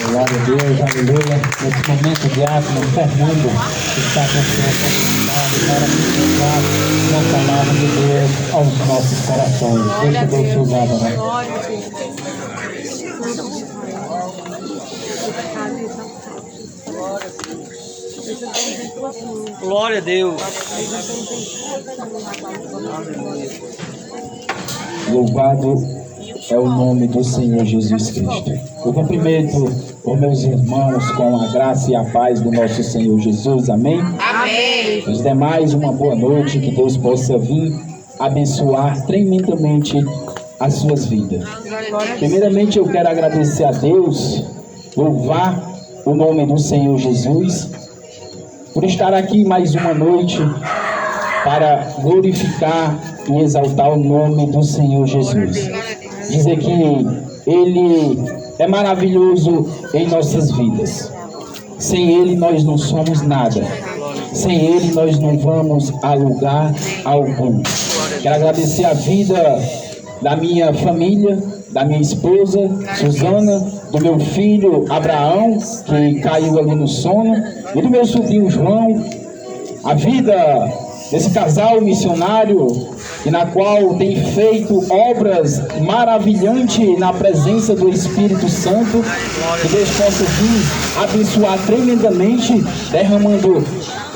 Glória a Deus, aleluia. Nesse momento, o diácono Fernando está com a oportunidade para ministrar uma palavra de Deus aos nossos corações. Deixa Deus te usar, né? Glória a Deus. Louvado é o nome do Senhor Jesus Cristo. Eu cumprimento os meus irmãos com a graça e a paz do nosso Senhor Jesus. Amém? Amém. Os demais, uma boa noite, que Deus possa vir abençoar tremendamente as suas vidas. Primeiramente, eu quero agradecer a Deus, louvar o nome do Senhor Jesus, por estar aqui mais uma noite para glorificar e exaltar o nome do Senhor Jesus. Dizer que Ele é maravilhoso em nossas vidas. Sem Ele nós não somos nada. Sem Ele nós não vamos a lugar algum. Quero agradecer a vida da minha família, da minha esposa, Suzana, do meu filho Abraão, que caiu ali no sono, e do meu sobrinho João, a vida desse casal missionário, e na qual tem feito obras maravilhantes na presença do Espírito Santo, que Deus possa vir abençoar tremendamente, derramando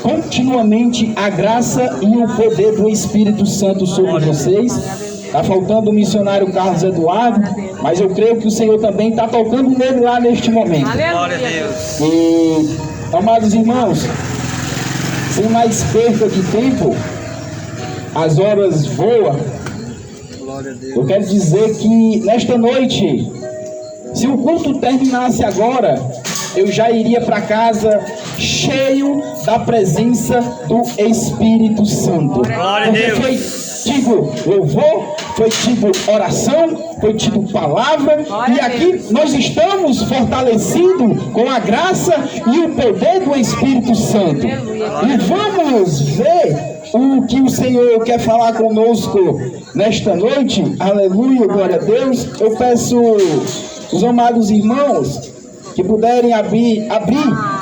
continuamente a graça e o poder do Espírito Santo sobre vocês. Está faltando o missionário Carlos Eduardo, mas eu creio que o Senhor também está tocando nele lá neste momento. Glória a Deus. E, amados irmãos, sem mais perda de tempo, as horas voam. Eu quero dizer que nesta noite, se o culto terminasse agora, eu já iria para casa cheio da presença do Espírito Santo. Glória a Deus. Foi tido louvor, foi tido oração, foi tido palavra, e aqui nós estamos fortalecidos com a graça e o poder do Espírito Santo. E vamos ver o que o Senhor quer falar conosco nesta noite. Aleluia, glória a Deus. Eu peço os amados irmãos que puderem abrir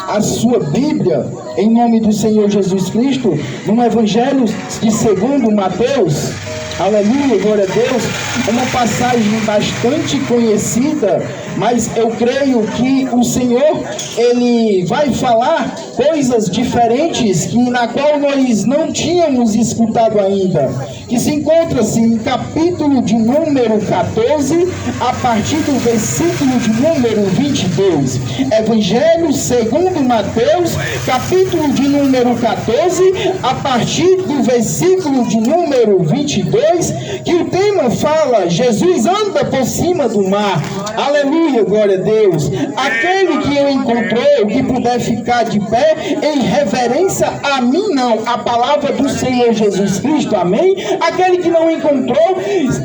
a sua Bíblia em nome do Senhor Jesus Cristo, no Evangelho de segundo Mateus. Aleluia, glória a Deus. Uma passagem bastante conhecida mas eu creio que o Senhor, Ele vai falar coisas diferentes que na qual nós não tínhamos escutado ainda, que se encontra-se em capítulo de número 14, a partir do versículo de número 22. Evangelho segundo Mateus, capítulo de número 14, a partir do versículo de número 22, que o tema fala: Jesus anda por cima do mar. Aleluia, glória a Deus. Aquele que eu encontrou, que puder ficar de pé em reverência a mim, não, a palavra do Senhor Jesus Cristo, amém? Aquele que não encontrou,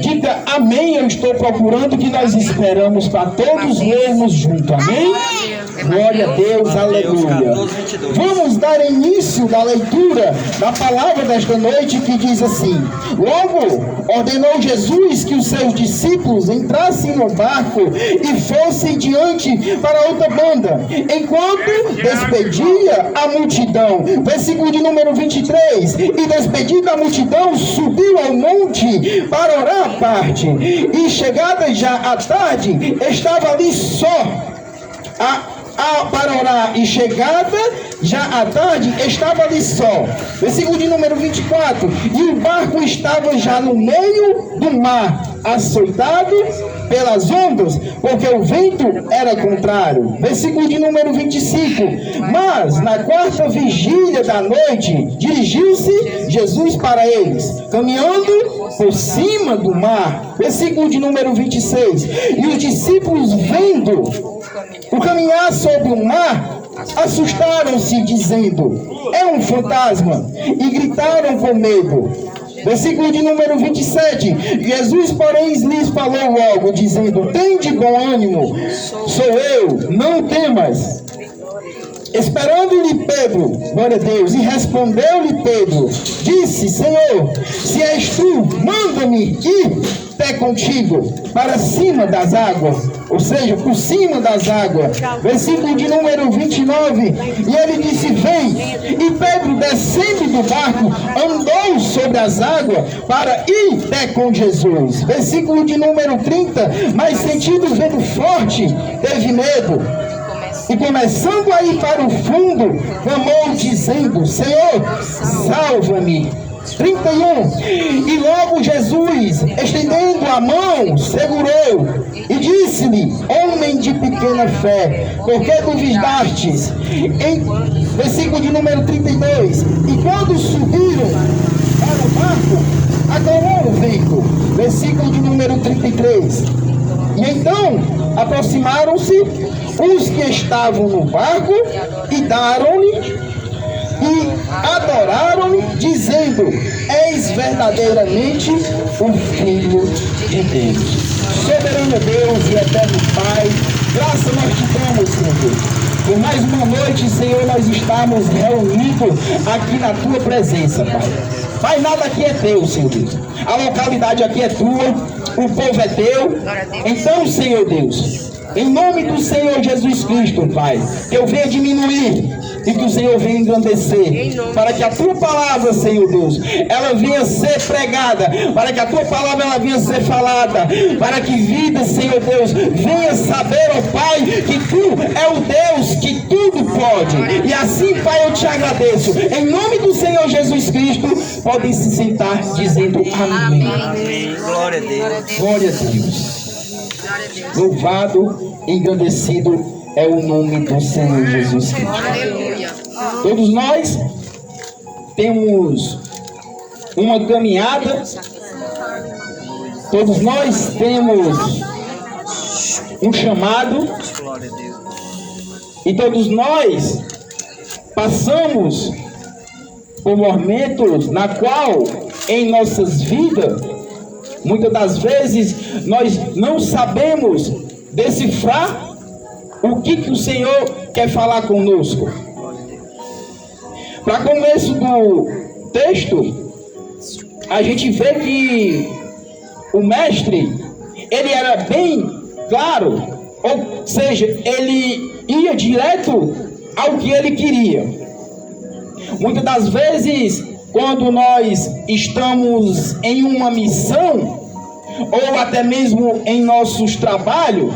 diga amém. Eu estou procurando, que nós esperamos para todos lermos junto, amém? Glória a Deus, aleluia. Vamos dar início da leitura da palavra desta noite, que diz assim: logo ordenou Jesus que os seus discípulos entrassem no barco e fossem diante para outra banda, enquanto despedia a multidão. Versículo de número 23. E despedida a multidão, subiu ao monte para orar à parte. E chegada já à tarde, estava ali só. Para orar, e chegada já à tarde, estava ali só. Versículo de número 24. E o barco estava já no meio do mar, açoitado pelas ondas, porque o vento era contrário. Versículo de número 25. Mas na quarta vigília da noite, dirigiu-se Jesus para eles, caminhando por cima do mar. Versículo de número 26. E os discípulos, vendo o caminhar sobre o mar, assustaram-se, dizendo: é um fantasma, e gritaram com medo. Versículo de número 27. Jesus, porém, lhes falou logo, dizendo: tende bom ânimo, sou eu, não temas. Esperando-lhe Pedro, glória a Deus, e respondeu-lhe Pedro, disse: Senhor, se és tu, manda-me ir até contigo, para cima das águas, ou seja, por cima das águas. Versículo de número 29. E ele disse: vem. E Pedro, descendo do barco, andou sobre as águas para ir até com Jesus. Versículo de número 30. Mas sentindo vento forte, teve medo. E começando a ir para o fundo, clamou dizendo: Senhor, salva-me. 31. E logo Jesus, estendendo a mão, segurou e disse-lhe: homem de pequena fé, por que duvidastes? Versículo de número 32. E quando subiram para o barco, acalmou o vento. Versículo de número 33. E então aproximaram-se os que estavam no barco e daram-lhe e adoraram-lhe, dizendo: és verdadeiramente o Filho de Deus. Soberano Deus e eterno Pai, graça nós te damos, Senhor. Por mais uma noite, Senhor, nós estamos reunidos aqui na tua presença, Pai. Pai, nada aqui é teu, Senhor Deus. A localidade aqui é tua, o povo é teu. Então, Senhor Deus, em nome do Senhor Jesus Cristo, Pai, que eu venha diminuir e que o Senhor venha engrandecer, para que a tua palavra, Senhor Deus, ela venha ser pregada, para que a tua palavra ela venha ser falada, para que vida, Senhor Deus, venha saber, ó Pai, que tu é o Deus que tudo pode. E assim, Pai, eu te agradeço. Em nome do Senhor Jesus Cristo, podem se sentar dizendo amém. Amém. Glória a Deus. Glória a Deus. Louvado, engrandecido é o nome do Senhor Jesus Cristo. Todos nós temos uma caminhada, todos nós temos um chamado, e todos nós passamos por momentos na qual em nossas vidas, muitas das vezes, nós não sabemos decifrar o que o Senhor quer falar conosco. Para começo do texto, a gente vê que o mestre, ele era bem claro, ou seja, ele ia direto ao que ele queria. Muitas das vezes, quando nós estamos em uma missão, ou até mesmo em nossos trabalhos,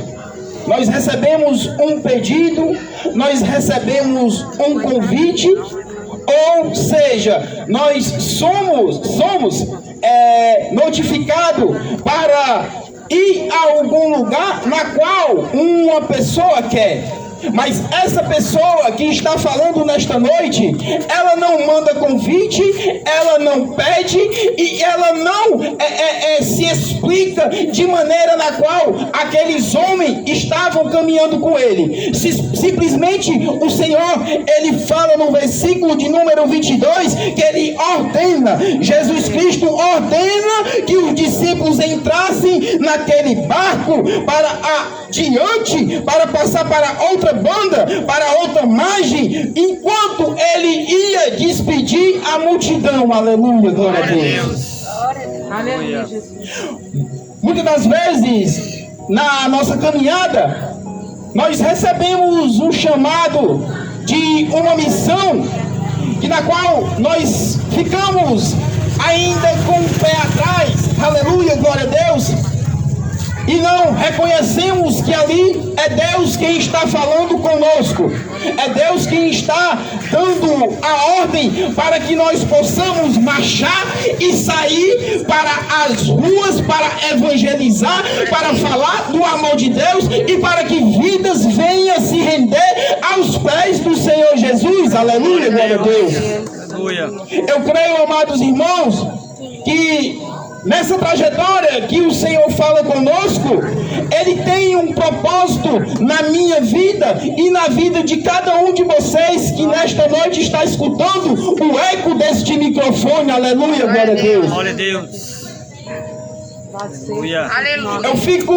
nós recebemos um pedido, nós recebemos um convite, ou seja, nós somos notificados para ir a algum lugar na qual uma pessoa quer. Mas essa pessoa que está falando nesta noite, ela não manda convite, ela não pede e ela não se explica de maneira na qual aqueles homens estavam caminhando com ele. Simplesmente o Senhor, ele fala no versículo de número 22, que ele ordena, Jesus Cristo ordena que os discípulos entrassem naquele barco para adiante, para passar para outra banda, para outra margem, enquanto ele ia despedir a multidão. Aleluia, glória a Deus. Aleluia. Muitas das vezes, na nossa caminhada, nós recebemos um chamado de uma missão, na qual nós ficamos ainda com o pé atrás. Aleluia, glória a Deus. E não reconhecemos que ali é Deus quem está falando conosco. É Deus quem está dando a ordem para que nós possamos marchar e sair para as ruas, para evangelizar, para falar do amor de Deus e para que vidas venham se render aos pés do Senhor Jesus. Aleluia, glória a Deus. Eu creio, amados irmãos, que nessa trajetória que o Senhor fala conosco, Ele tem um propósito na minha vida e na vida de cada um de vocês que nesta noite está escutando o eco deste microfone. Aleluia, glória a Deus. Glória a Deus. Aleluia. Eu fico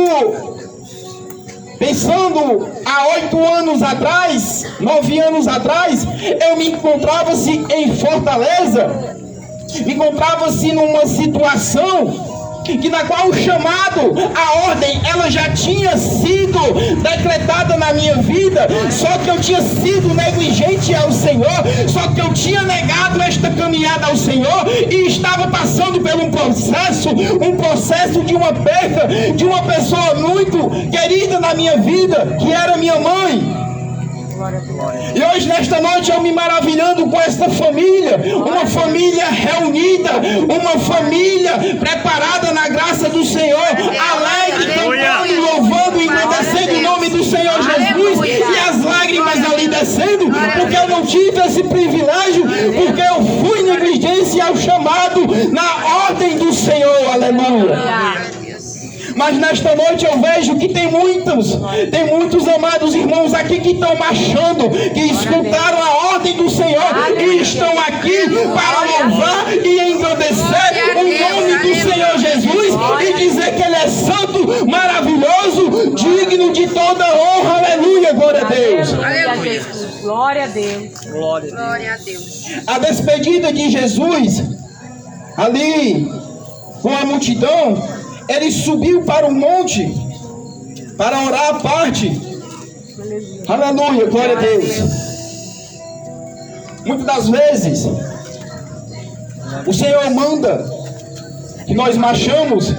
pensando, há 8 anos atrás, 9 anos atrás, eu me encontrava-se em Fortaleza. Encontrava-se numa situação que na qual o chamado, a ordem, ela já tinha sido decretada na minha vida, só que eu tinha sido negligente ao Senhor, só que eu tinha negado esta caminhada ao Senhor e estava passando por um processo de uma perda de uma pessoa muito querida na minha vida, que era minha mãe. E hoje, nesta noite, eu me maravilhando com esta família, uma família reunida, uma família preparada na graça do Senhor, alegre, cantando, louvando e engrandecendo o nome do Senhor Jesus, e as lágrimas ali descendo, porque eu não tive esse privilégio, porque eu fui negligente ao chamado na ordem do Senhor. Aleluia. Mas nesta noite eu vejo que tem muitos amados irmãos aqui que estão marchando, que escutaram a ordem do Senhor e estão aqui para louvar e engrandecer o nome do Senhor Jesus e dizer que Ele é santo, maravilhoso, digno de toda honra. Aleluia, glória a Deus. Aleluia. Glória a Deus. Glória a Deus. A despedida de Jesus ali com a multidão, Ele subiu para o monte para orar à parte. Aleluia, glória a Deus. Muitas das vezes o Senhor manda que nós marchamos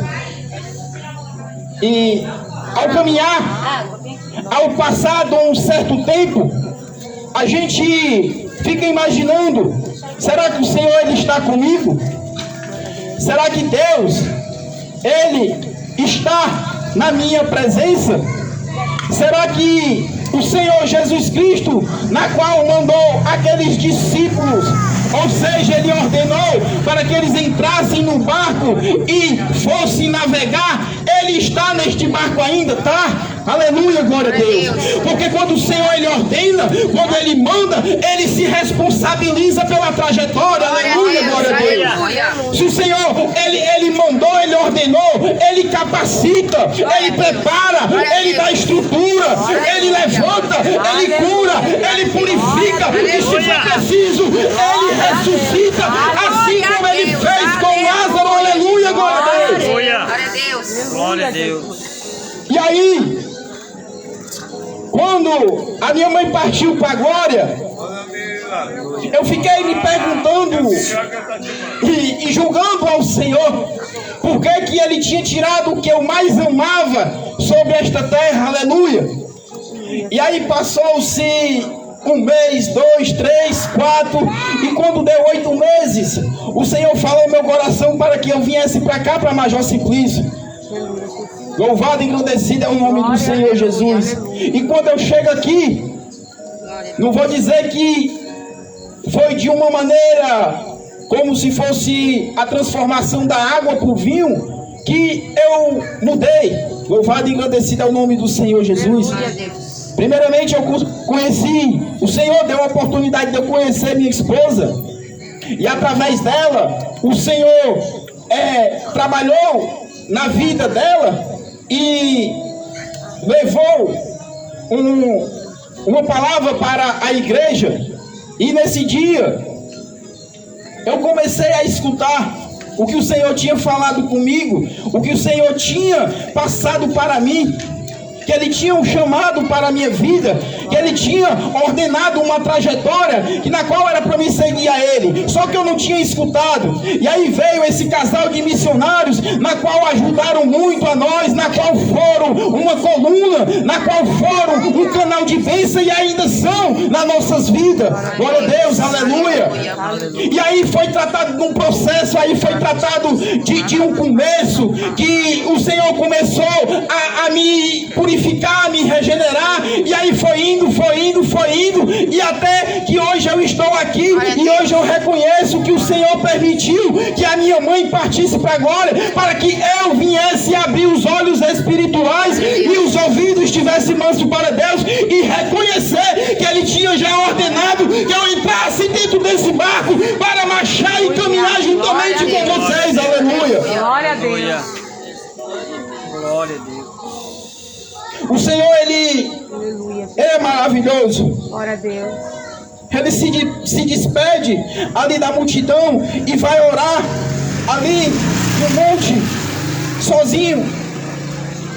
e ao caminhar, ao passar de um certo tempo, a gente fica imaginando: será que o Senhor Ele está comigo? Será que Deus Ele está na minha presença? Será que o Senhor Jesus Cristo, na qual mandou aqueles discípulos, ou seja, Ele ordenou para que eles entrassem no barco e fossem navegar, Ele está neste barco ainda, tá? Aleluia, glória a Deus. Porque quando o Senhor Ele ordena, quando Ele manda, Ele se responsabiliza pela trajetória. Aleluia, glória a Deus. Se o Senhor Ele mandou, Ele ordenou, Ele capacita, Ele prepara, Ele dá estrutura, Ele levanta, Ele cura, Ele purifica, e se for preciso, Ele ressuscita, assim como Ele fez com Lázaro. Aleluia, glória a Deus. Glória a Deus. Glória a Deus. E aí, quando a minha mãe partiu para a glória, eu fiquei me perguntando e julgando ao Senhor por que Ele tinha tirado o que eu mais amava sobre esta terra, aleluia. E aí passou-se 1 mês, 2, 3, 4, e quando deu 8 meses, o Senhor falou ao meu coração para que eu viesse para cá, para Major Simplício. Louvado e engrandecido é o nome do Senhor Jesus. E quando eu chego aqui, não vou dizer que foi de uma maneira como se fosse a transformação da água para o vinho, que eu mudei. Louvado e engrandecido é o nome do Senhor Jesus. Primeiramente eu conheci, o Senhor deu a oportunidade de eu conhecer minha esposa, e através dela o Senhor trabalhou na vida dela e levou uma palavra para a igreja. E nesse dia eu comecei a escutar o que o Senhor tinha falado comigo, o que o Senhor tinha passado para mim, que Ele tinha um chamado para a minha vida, que Ele tinha ordenado uma trajetória na qual era para me seguir a Ele, só que eu não tinha escutado. E aí veio esse casal de missionários, na qual ajudaram muito a nós, na qual foram uma coluna, na qual foram um canal de bênção e ainda são nas nossas vidas. Glória a Deus, aleluia. E aí foi tratado de um processo, aí foi tratado de um começo, que o Senhor começou a me purificar, a me regenerar, e aí foi indo, e até que hoje eu estou aqui, e hoje eu reconheço que o Senhor permitiu que a minha mãe partisse para a glória, para que eu viesse abrir os olhos espirituais e os ouvidos estivessem mansos para Deus, e reconhecer que Ele tinha já ordenado que eu entrasse dentro desse barco para marchar e caminhar juntamente com vocês, aleluia. Glória a Deus. Glória a Deus. O Senhor, Ele é maravilhoso. Glória a Deus. Ele se despede ali da multidão e vai orar ali no monte, sozinho.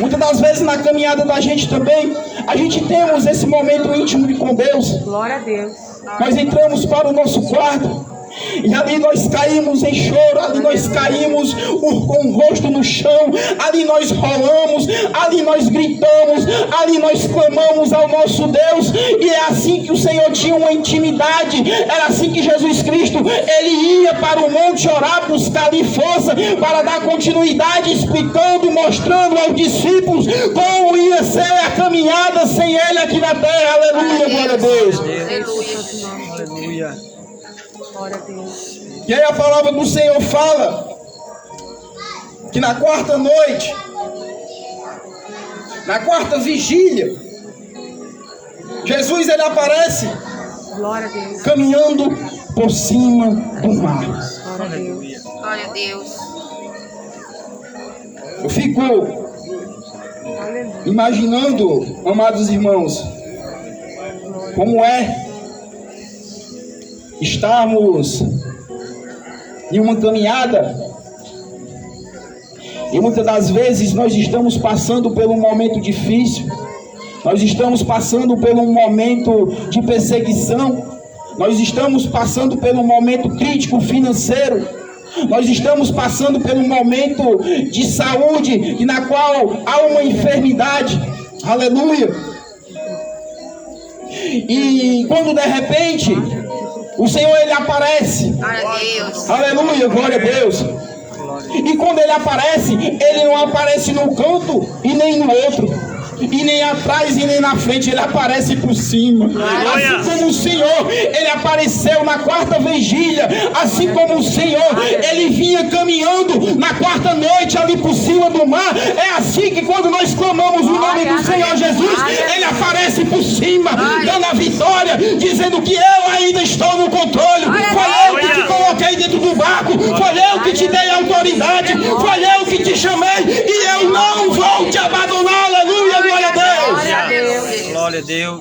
Muitas das vezes na caminhada da gente também, a gente temos esse momento íntimo com Deus. Glória a Deus. Nós entramos para o nosso quarto, e ali nós caímos em choro, ali nós caímos com o rosto no chão, ali nós rolamos, ali nós gritamos, ali nós clamamos ao nosso Deus. E é assim que o Senhor tinha uma intimidade, era assim que Jesus Cristo, Ele ia para o monte orar, buscar ali força para dar continuidade, explicando, mostrando aos discípulos como ia ser a caminhada sem Ele aqui na terra. Aleluia, glória a Deus. Aleluia. E aí a palavra do Senhor fala que na quarta noite, na quarta vigília, Jesus ele aparece caminhando por cima do mar. Glória a Deus. Eu fico imaginando, amados irmãos, como é estarmos em uma caminhada e muitas das vezes nós estamos passando por um momento difícil, nós estamos passando por um momento de perseguição, nós estamos passando por um momento crítico financeiro, nós estamos passando por um momento de saúde na qual há uma enfermidade, aleluia. E quando de repente o Senhor ele aparece, aleluia, glória a Deus. E quando ele aparece, ele não aparece num canto e nem no outro, e nem atrás e nem na frente, ele aparece por cima. Assim como o Senhor, ele apareceu na quarta vigília, assim como o Senhor, ele vinha caminhando na quarta noite ali por cima do mar. É assim que quando nós clamamos o nome do Senhor Jesus, ele aparece por cima, dando a vitória, dizendo que eu ainda estou no controle. Foi eu que te coloquei dentro do barco, foi eu que te dei autoridade, foi eu que te chamei, e eu não vou te abandonar. Aleluia. Glória a Deus. Glória a Deus.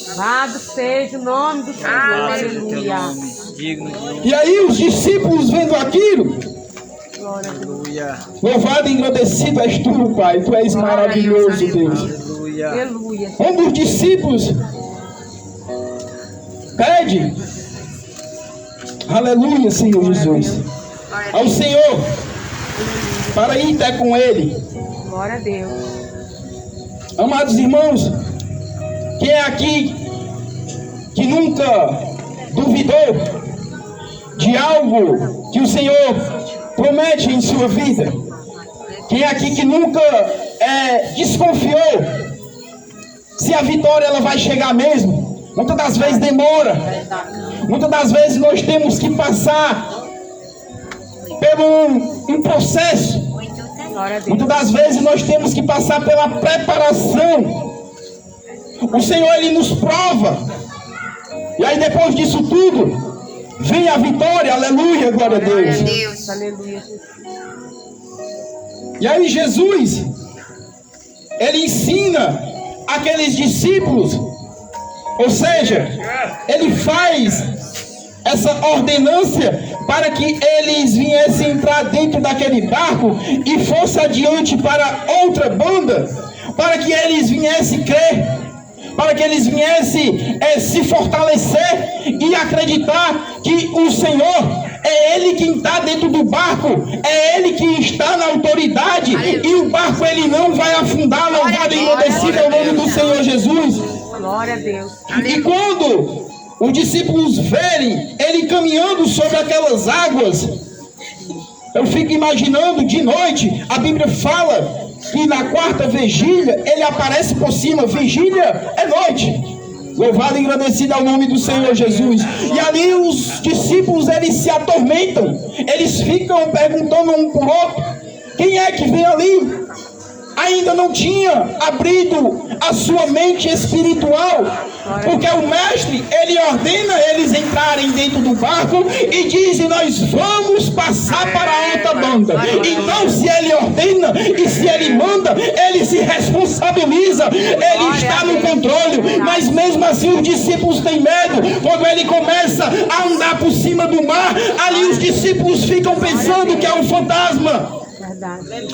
Louvado seja o nome do Senhor. Aleluia. E aí os discípulos vendo aquilo, aleluia. Louvado e engrandecido és tu, Pai. Tu és maravilhoso, Deus. Aleluia. Um dos discípulos pede, aleluia, Senhor Jesus, ao Senhor para ir até com ele. Glória a Deus. Amados irmãos, quem é aqui que nunca duvidou de algo que o Senhor promete em sua vida? Quem é aqui que nunca desconfiou se a vitória ela vai chegar mesmo? Muitas das vezes demora. Muitas das vezes nós temos que passar por um processo. Muitas das vezes nós temos que passar pela preparação. O Senhor, Ele nos prova. E aí depois disso tudo, vem a vitória. Aleluia, glória a Deus. E aí Jesus, Ele ensina aqueles discípulos. Ou seja, Ele faz essa ordenância para que eles viessem entrar dentro daquele barco e fosse adiante para outra banda, para que eles viessem crer, para que eles viessem se fortalecer e acreditar que o Senhor é Ele quem está dentro do barco, é Ele que está na autoridade, e o barco ele não vai afundar. Louvado e engrandecido é o nome do Senhor Jesus. Glória a Deus. E quando os discípulos verem Ele caminhando sobre aquelas águas, eu fico imaginando de noite, a Bíblia fala que na quarta vigília Ele aparece por cima. Vigília é noite. Louvado e engrandecido é o nome do Senhor Jesus. E ali os discípulos, eles se atormentam. Eles ficam perguntando um por outro: quem é que vem ali? Ainda não tinha abrido a sua mente espiritual, porque o mestre, ele ordena eles entrarem dentro do barco e diz: nós vamos passar para a outra banda. Então, se ele ordena e se ele manda, ele se responsabiliza, ele está no controle. Mas mesmo assim os discípulos têm medo. Quando ele começa a andar por cima do mar, ali os discípulos ficam pensando que é um fantasma.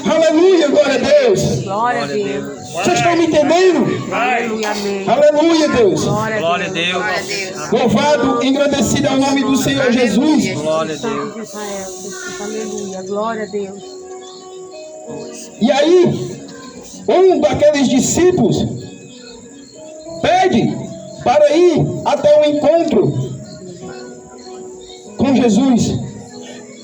Aleluia, glória a Deus. Glória a Deus. Vocês estão me entendendo? Aleluia, amém. Aleluia, Deus. Glória a Deus. Louvado, engrandecido é o nome do Senhor Jesus. Glória a Deus. Aleluia, glória a Deus. E aí, um daqueles discípulos pede para ir até o encontro com Jesus.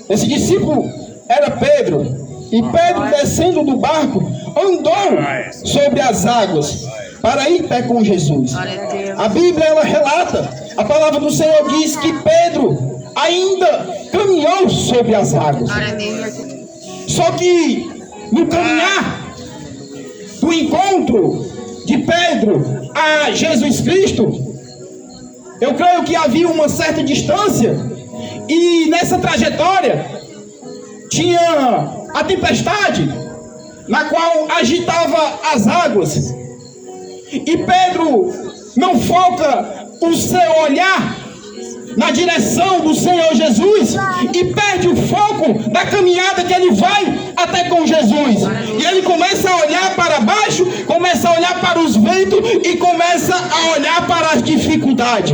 Esse discípulo era Pedro. E Pedro, descendo do barco, andou sobre as águas para ir até com Jesus. A Bíblia, ela relata, a palavra do Senhor diz que Pedro ainda caminhou sobre as águas. Só que no caminhar do encontro de Pedro a Jesus Cristo, eu creio que havia uma certa distância, e nessa trajetória tinha a tempestade, na qual agitava as águas. E Pedro não foca o seu olhar na direção do Senhor Jesus e perde o foco da caminhada que ele vai até com Jesus. E ele começa a olhar para baixo, começa a olhar para os ventos e começa a olhar para as dificuldades.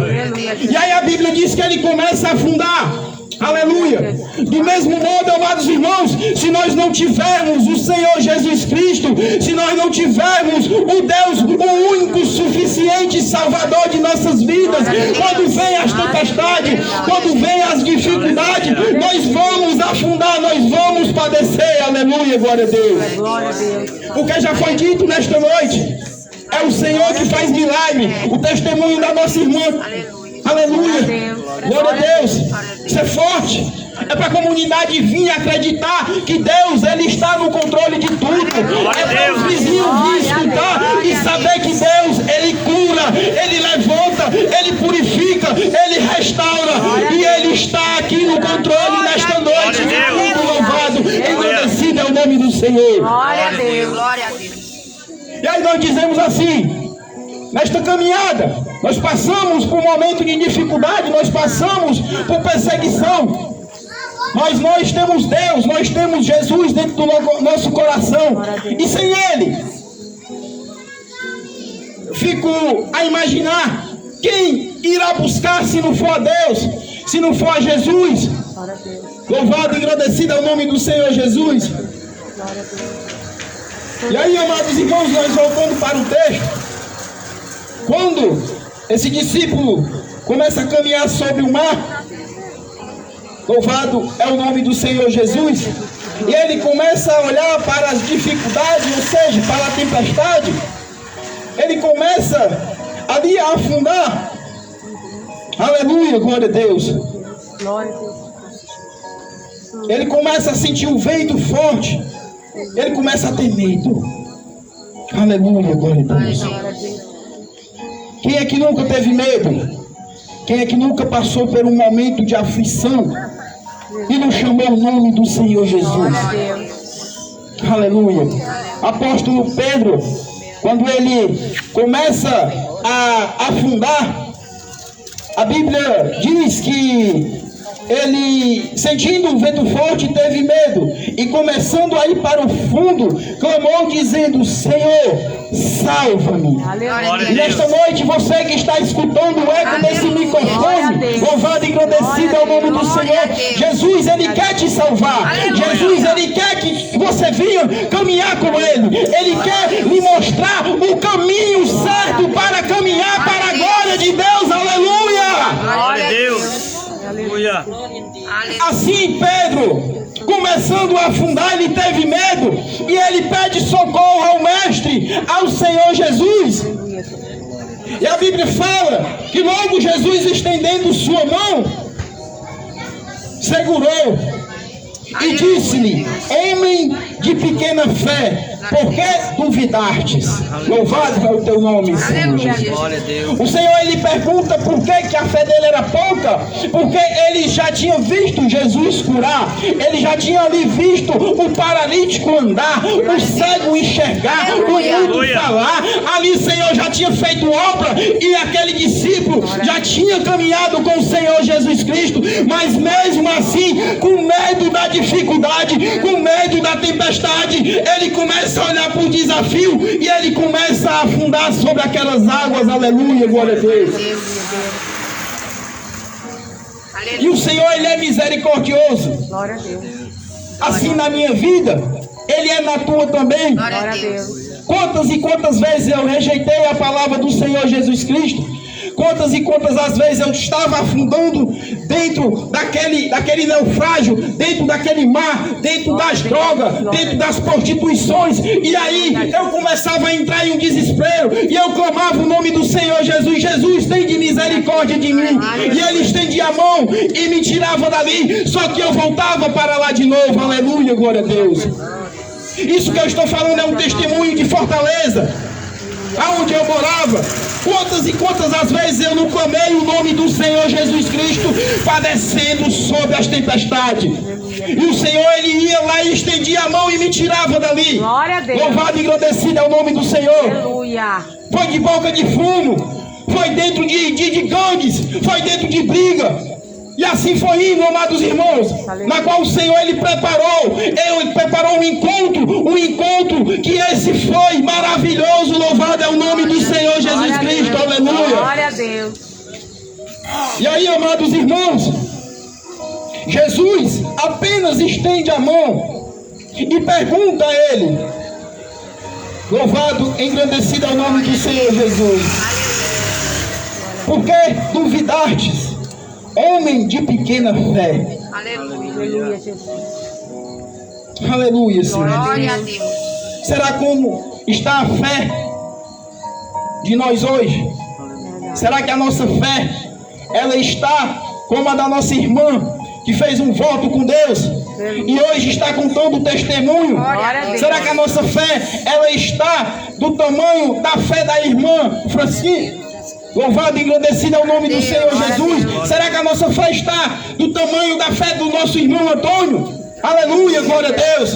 E aí a Bíblia diz que ele começa a afundar. Aleluia. Do mesmo modo, amados irmãos, se nós não tivermos o Senhor Jesus Cristo, se nós não tivermos o Deus, o único, suficiente Salvador de nossas vidas, quando vem as tempestades, quando vem as dificuldades, nós vamos afundar, nós vamos padecer. Aleluia, glória a Deus. O que já foi dito nesta noite, é o Senhor que faz milagre, o testemunho da nossa irmã. Aleluia, glória a Deus. Isso é forte. É para a comunidade vir acreditar que Deus, Ele está no controle de tudo. É para os vizinhos vir escutar e saber que Deus, Ele cura, Ele levanta, Ele purifica, Ele restaura, e Ele está aqui no controle nesta noite. Muito louvado, engrandecido é o nome do Senhor. Glória a Deus. Glória a Deus. E aí nós dizemos assim: nesta caminhada, nós passamos por um momento de dificuldade, nós passamos por perseguição, mas nós temos Deus, nós temos Jesus dentro do nosso coração, e sem Ele, eu fico a imaginar quem irá buscar se não for a Deus, se não for a Jesus. Louvado e agradecido ao nome do Senhor Jesus. E aí, amados irmãos, nós voltando para o texto, quando esse discípulo começa a caminhar sobre o mar, louvado é o nome do Senhor Jesus, e ele começa a olhar para as dificuldades, ou seja, para a tempestade, ele começa ali a afundar. Aleluia, glória a Deus. Ele começa a sentir um vento forte, ele começa a ter medo. Aleluia, glória a Deus. Quem é que nunca teve medo? Quem é que nunca passou por um momento de aflição e não chamou o nome do Senhor Jesus? Aleluia. Apóstolo Pedro, quando ele começa a afundar, a Bíblia diz que ele, sentindo um vento forte, teve medo e começando a ir para o fundo, clamou dizendo: Senhor, salva-me. E nesta noite, você que está escutando o eco desse microfone, louvado e agradecido é o nome do Senhor. Jesus, Ele quer te salvar. Jesus, Ele quer que você venha caminhar com Ele. Ele quer lhe mostrar o caminho certo para caminhar para a glória de Deus. Aleluia! Glória a Deus! Aleluia. Assim Pedro, começando a afundar, ele teve medo e ele pede socorro ao Mestre, ao Senhor Jesus. E a Bíblia fala que logo Jesus, estendendo sua mão, segurou e disse-lhe: homem de pequena fé, por que duvidastes? Louvado é o teu nome, Senhor Jesus. O Senhor, ele pergunta por que a fé dele era pouca, porque ele já tinha visto Jesus curar, ele já tinha ali visto o paralítico andar, o cego enxergar, o mudo falar. Ali o Senhor já tinha feito obra e aquele discípulo já tinha caminhado com o Senhor Jesus Cristo, mas mesmo assim, com medo da dificuldade, com medo da tempestade, ele começa a olhar para o desafio e ele começa a afundar sobre aquelas águas. Aleluia, glória a Deus. E o Senhor, Ele é misericordioso. Glória a Deus. Assim na minha vida, Ele é na tua também. Glória a Deus. Quantas e quantas vezes eu rejeitei a palavra do Senhor Jesus Cristo? Quantas e quantas as vezes eu estava afundando dentro daquele naufrágio, dentro daquele mar, dentro das drogas, dentro das prostituições, e aí eu começava a entrar em um desespero, e eu clamava o nome do Senhor Jesus: Jesus, tem de misericórdia de mim. E Ele estendia a mão e me tirava dali, só que eu voltava para lá de novo. Aleluia, glória a Deus. Isso que eu estou falando é um testemunho de Fortaleza, aonde eu morava. Quantas e quantas as vezes eu não clamei o nome do Senhor Jesus Cristo, padecendo sobre as tempestades. E o Senhor, Ele ia lá e estendia a mão e me tirava dali. Glória a Deus. Louvado e agradecido é o nome do Senhor. Aleluia. Foi de boca de fumo, foi dentro de gangues, foi dentro de briga. E assim foi indo, amados irmãos, na qual o Senhor, Ele preparou um encontro que esse foi maravilhoso. Louvado é o nome do Senhor Jesus Cristo. Aleluia. Glória a Deus. E aí, amados irmãos, Jesus apenas estende a mão e pergunta a ele: louvado, engrandecido é o nome do Senhor Jesus, por que duvidastes, homem de pequena fé? Aleluia, Jesus. Aleluia, Senhor. Glória a Deus. Será como está a fé de nós hoje? Será que a nossa fé, ela está como a da nossa irmã, que fez um voto com Deus e hoje está contando o testemunho? Será que a nossa fé, ela está do tamanho da fé da irmã Francisca? Louvado e agradecido é o nome do Senhor Jesus. Será que a nossa fé está do tamanho da fé do nosso irmão Antônio? Aleluia, glória a Deus.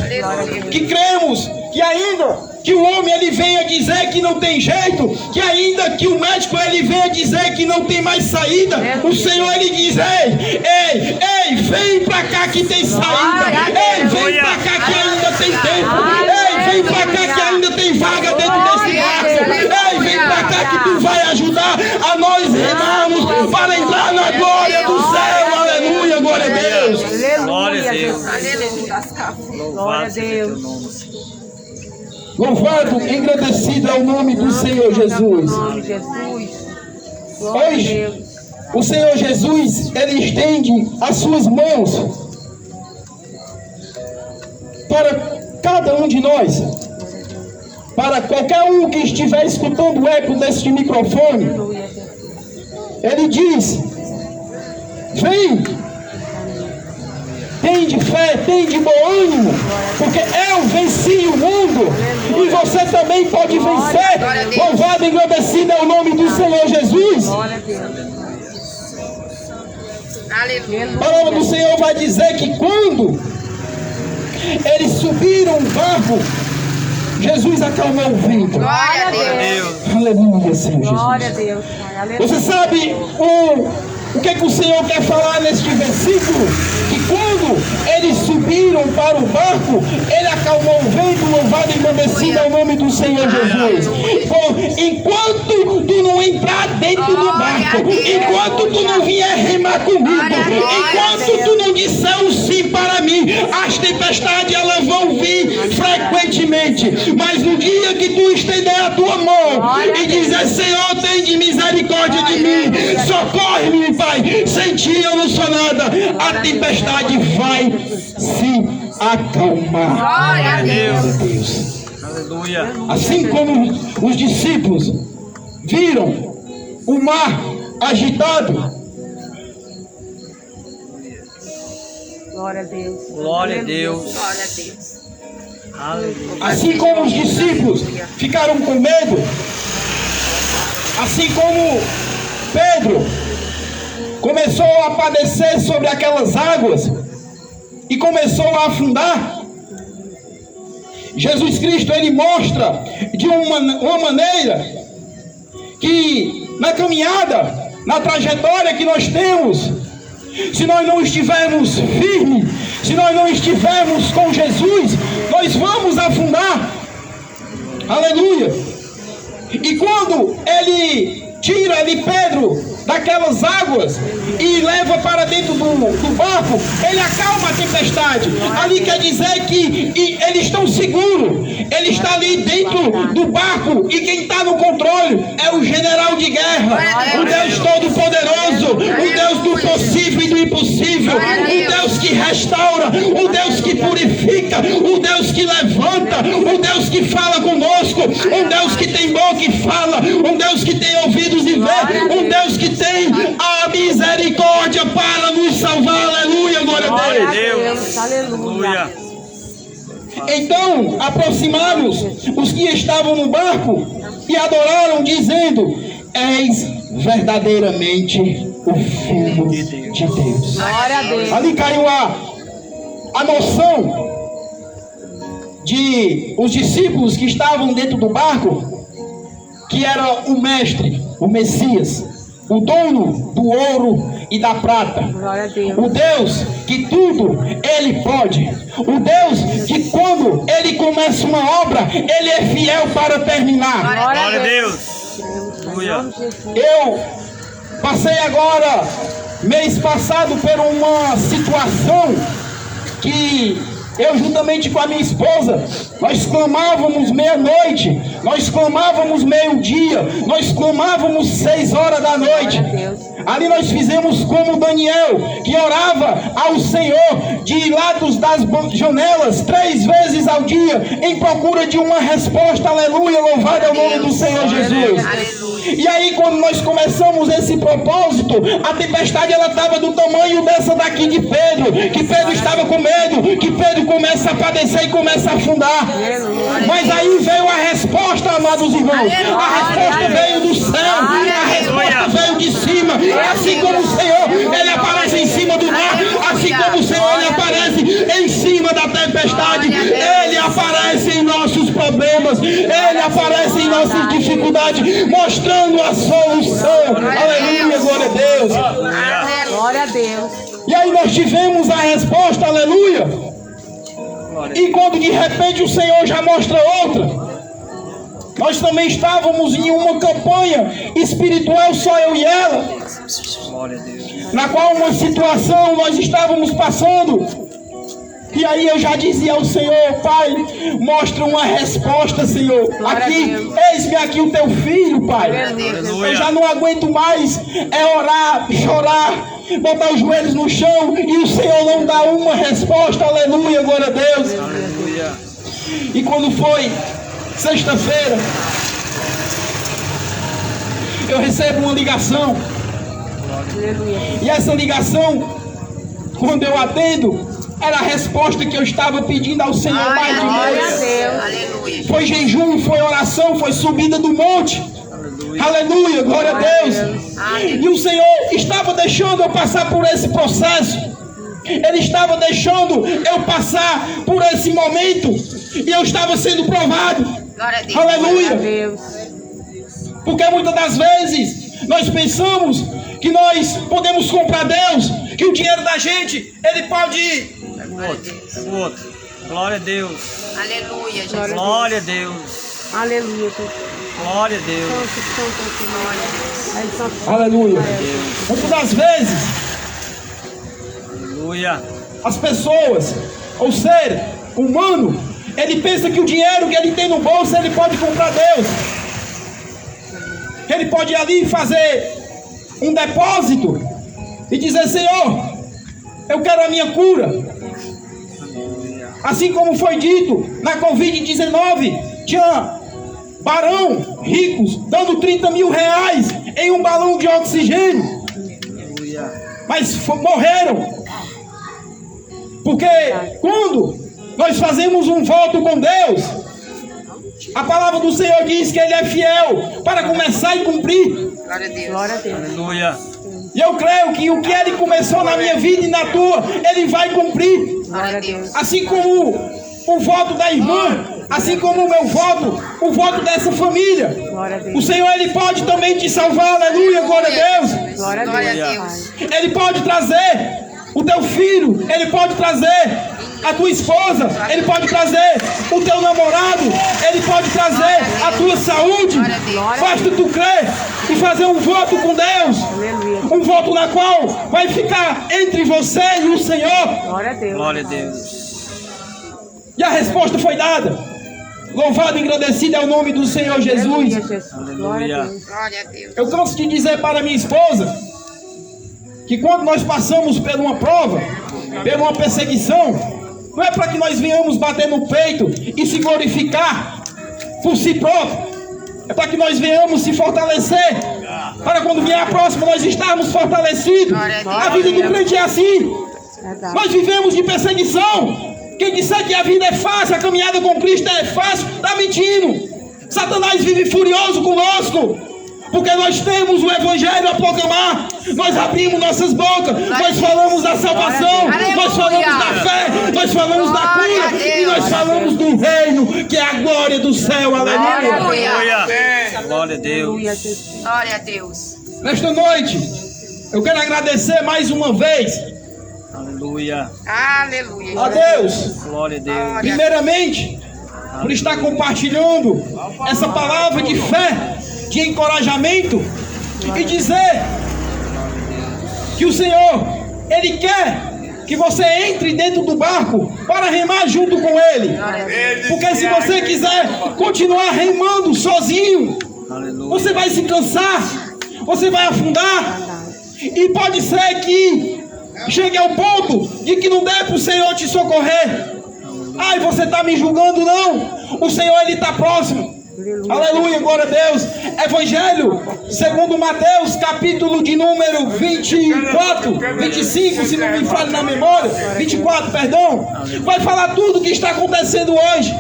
Que cremos que ainda que o homem, ele venha dizer que não tem jeito, que ainda que o médico, ele venha dizer que não tem mais saída, o Senhor, ele diz: ei, vem pra cá que tem saída. Ei, vem pra cá que ainda tem tempo. Ei, vem pra cá que ainda tem vaga dentro desse barco. Ei, vem pra cá que tu vai ajudar a nós remarmos para entrar na glória do céu. Aleluia, glória a Deus. Glória a Deus. Aleluia. Glória a Deus. Louvado, engrandecido é o nome do Senhor Jesus. Hoje, o Senhor Jesus, Ele estende as suas mãos para cada um de nós, para qualquer um que estiver escutando o eco deste microfone. Ele diz: vem, tem de fé, tem de bom ânimo, porque eu venci o mundo e você também pode vencer. Louvado e agradecido é o nome do Senhor Jesus. A palavra do Senhor vai dizer que quando eles subiram o barco, Jesus acalmou o vento. Glória a Deus. Aleluia, Senhor Jesus. Glória a Deus. Você sabe o que o Senhor quer falar neste versículo? Que quando eles subiram para o barco, Ele acalmou o vento. Louvado e agradecido é o nome do Senhor Jesus. Enquanto tu não entrar dentro do barco, enquanto tu não vier remar comigo, enquanto tu não disser um sim para mim, as tempestades elas vão vir frequentemente. Mas no dia que tu estender a tua mão e dizer: Senhor, tem de misericórdia de mim, socorre-me, Pai, sem ti eu não sou nada, a tempestade vai se acalmar. Glória a Deus. Aleluia. Assim como os discípulos viram o mar agitado, Glória a Deus. Glória a Deus. Glória a Deus. assim como os discípulos ficaram com medo, assim como Pedro começou a padecer sobre aquelas águas e começou a afundar, Jesus Cristo, Ele mostra de uma maneira que na caminhada, na trajetória que nós temos, se nós não estivermos firmes, se nós não estivermos com Jesus, nós vamos afundar. Aleluia. E quando Ele tira ali Pedro daquelas águas e leva para dentro do barco, Ele acalma a tempestade. Ali quer dizer que eles estão seguros. Ele está ali dentro do barco e quem está no controle é o general de guerra, o Deus Todo-Poderoso, o Deus do possível e do impossível, o Deus que restaura, o Deus que purifica, o Deus que levanta, o Deus que fala conosco, um Deus que tem boca e fala, um Deus que tem ouvidos e vê, um Deus que tem a misericórdia para nos salvar. Aleluia, glória a Deus. Aleluia. Então aproximaram-se os que estavam no barco e adoraram, dizendo: és verdadeiramente o Filho de Deus. Glória a Deus. Ali caiu a noção de os discípulos que estavam dentro do barco, que era o Mestre, o Messias, o dono do ouro e da prata, o Deus que tudo Ele pode, o Deus que quando Ele começa uma obra, Ele é fiel para terminar. Glória a Deus. Eu passei agora, mês passado, por uma situação que eu, juntamente com a minha esposa, nós clamávamos meia-noite, nós clamávamos meio-dia, nós clamávamos 6 horas da noite. Ali nós fizemos como Daniel, que orava ao Senhor de lados das janelas 3 vezes ao dia, em procura de uma resposta. Aleluia, louvado é o nome do Senhor Jesus. E aí, quando nós começamos esse propósito, a tempestade ela estava do tamanho dessa daqui de Pedro, que Pedro estava com medo, que Pedro começa a padecer e começa a afundar. Mas aí veio a resposta, amados irmãos. A resposta veio do céu, a resposta veio de cima. Assim como o Senhor, Ele aparece em cima do mar, assim como o Senhor, Ele aparece em cima da tempestade, Ele aparece em nossos problemas, Ele aparece em nossas dificuldades, mostrando a solução. Aleluia, glória a Deus. Glória a Deus. E aí nós tivemos a resposta, aleluia. E quando de repente o Senhor já mostra outra, nós também estávamos em uma campanha espiritual, só eu e ela, na qual uma situação nós estávamos passando, E aí eu já dizia ao Senhor, Pai, mostra uma resposta, Senhor. Aqui, eis-me aqui o teu filho, Pai. Eu já não aguento mais orar, chorar, botar os joelhos no chão e o Senhor não dá uma resposta. Aleluia, glória a Deus. E quando foi sexta-feira, eu recebo uma ligação. E essa ligação, quando eu atendo, era a resposta que eu estava pedindo ao Senhor mais de mês. Foi jejum, foi oração, foi subida do monte. Aleluia, glória a Deus. E o Senhor estava deixando eu passar por esse processo. Ele estava deixando eu passar por esse momento. E eu estava sendo provado. Aleluia. Porque muitas das vezes nós pensamos que nós podemos comprar Deus, que o dinheiro da gente, ele pode... Outro. Glória a Deus. Aleluia, Jesus. Glória a Deus. Aleluia, Jesus. Glória a Deus. Aleluia. Muitas das vezes, Aleluia. as pessoas, ou ser humano, ele pensa que o dinheiro que ele tem no bolso, ele pode comprar Deus. Ele pode ir ali fazer um depósito e dizer, Senhor, eu quero a minha cura. Assim como foi dito na Covid-19, tinha barão ricos dando 30 mil reais em um balão de oxigênio, mas morreram. Porque quando nós fazemos um voto com Deus, a palavra do Senhor diz que Ele é fiel para começar e cumprir. Glória a Deus. Glória a Deus. Aleluia. E eu creio que o que Ele começou na minha vida e na tua, Ele vai cumprir. Glória a Deus. Assim como o voto da irmã, assim como o meu voto, o voto dessa família. Glória a Deus. O Senhor, Ele pode também te salvar, aleluia, glória a Deus. Glória a Glória Deus. a Deus. Ele pode trazer o teu filho, Ele pode trazer a tua esposa, Ele pode trazer o teu namorado, Ele pode trazer a tua saúde. Basta tu crer e fazer um voto com Deus, um voto na qual vai ficar entre você e o Senhor. Glória a Deus. Glória a Deus. E a resposta foi dada. Louvado e agradecido é o nome do Senhor Jesus. Glória a Deus. Glória a Deus. Eu canso de dizer para minha esposa que quando nós passamos por uma prova, por uma perseguição, não é para que nós venhamos bater no peito e se glorificar por si próprio. É para que nós venhamos se fortalecer, para quando vier a próxima nós estarmos fortalecidos. A vida do crente é assim. Nós vivemos de perseguição. Quem disser que a vida é fácil, a caminhada com Cristo é fácil, está mentindo. Satanás vive furioso conosco, porque nós temos o Evangelho a proclamar. Nós abrimos nossas bocas, nós falamos da salvação, nós falamos da fé, nós falamos da cura e nós falamos do reino, que é a glória do céu. Aleluia. Glória a Deus. Glória a Deus. Nesta noite, eu quero agradecer mais uma vez Aleluia. Aleluia. a Deus, Glória a Deus. primeiramente, por estar compartilhando essa palavra de fé, de encorajamento, e dizer que o Senhor, Ele quer que você entre dentro do barco para remar junto com Ele. Porque se você quiser continuar remando sozinho, você vai se cansar, você vai afundar, e pode ser que chegue ao ponto de que não dê para o Senhor te socorrer. Ai, você está me julgando? Não, o Senhor, Ele está próximo. Aleluia, glória a Deus. Evangelho segundo Mateus, capítulo de número 24, 25, se não me falha na memória, 24, perdão, vai falar tudo o que está acontecendo hoje.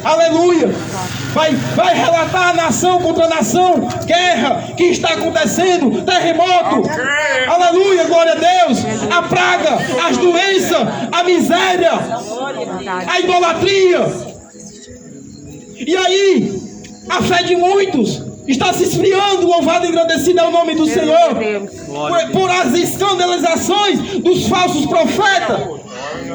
Aleluia. Vai relatar nação contra nação, guerra que está acontecendo, terremoto. Aleluia, glória a Deus. A praga, as doenças, a miséria, a idolatria. E aí, a fé de muitos está se esfriando. Louvado e agradecido é o nome do Senhor. Por as escandalizações dos falsos profetas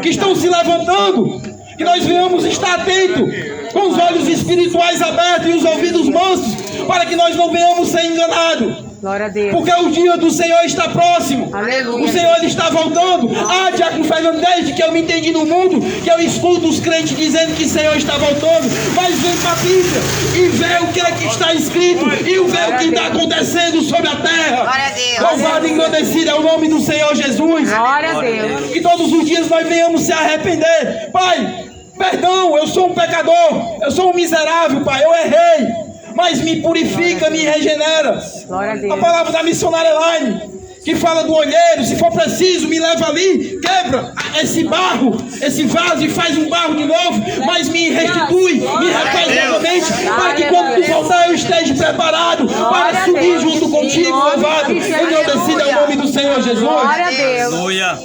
que estão se levantando. Que nós venhamos estar atentos, com os olhos espirituais abertos e os ouvidos mansos, para que nós não venhamos ser enganados. Glória a Deus. Porque o dia do Senhor está próximo. Aleluia. O Senhor ele está voltando. Ah, Diácono Fernando, desde que eu me entendi no mundo, que eu escuto os crentes dizendo que o Senhor está voltando. Mas vem para a Bíblia e vê o que é que está escrito e vê o que está acontecendo sobre a terra. Glória a Deus. Louvado e engrandecido é o nome do Senhor Jesus. Glória a Deus. Que todos os dias nós venhamos se arrepender. Pai, perdão, eu sou um pecador, eu sou um miserável, Pai, eu errei. Mas me purifica, me regenera. Glória a Deus. A palavra da missionária Elaine, que fala do olheiro, se for preciso, me leva ali, quebra esse barro, esse vaso e faz um barro de novo, mas me restitui, me refaz novamente, para que quando tu voltar eu esteja preparado para subir junto contigo, louvado. Engrandecido é o nome do Senhor Jesus. Glória a Deus. Aleluia.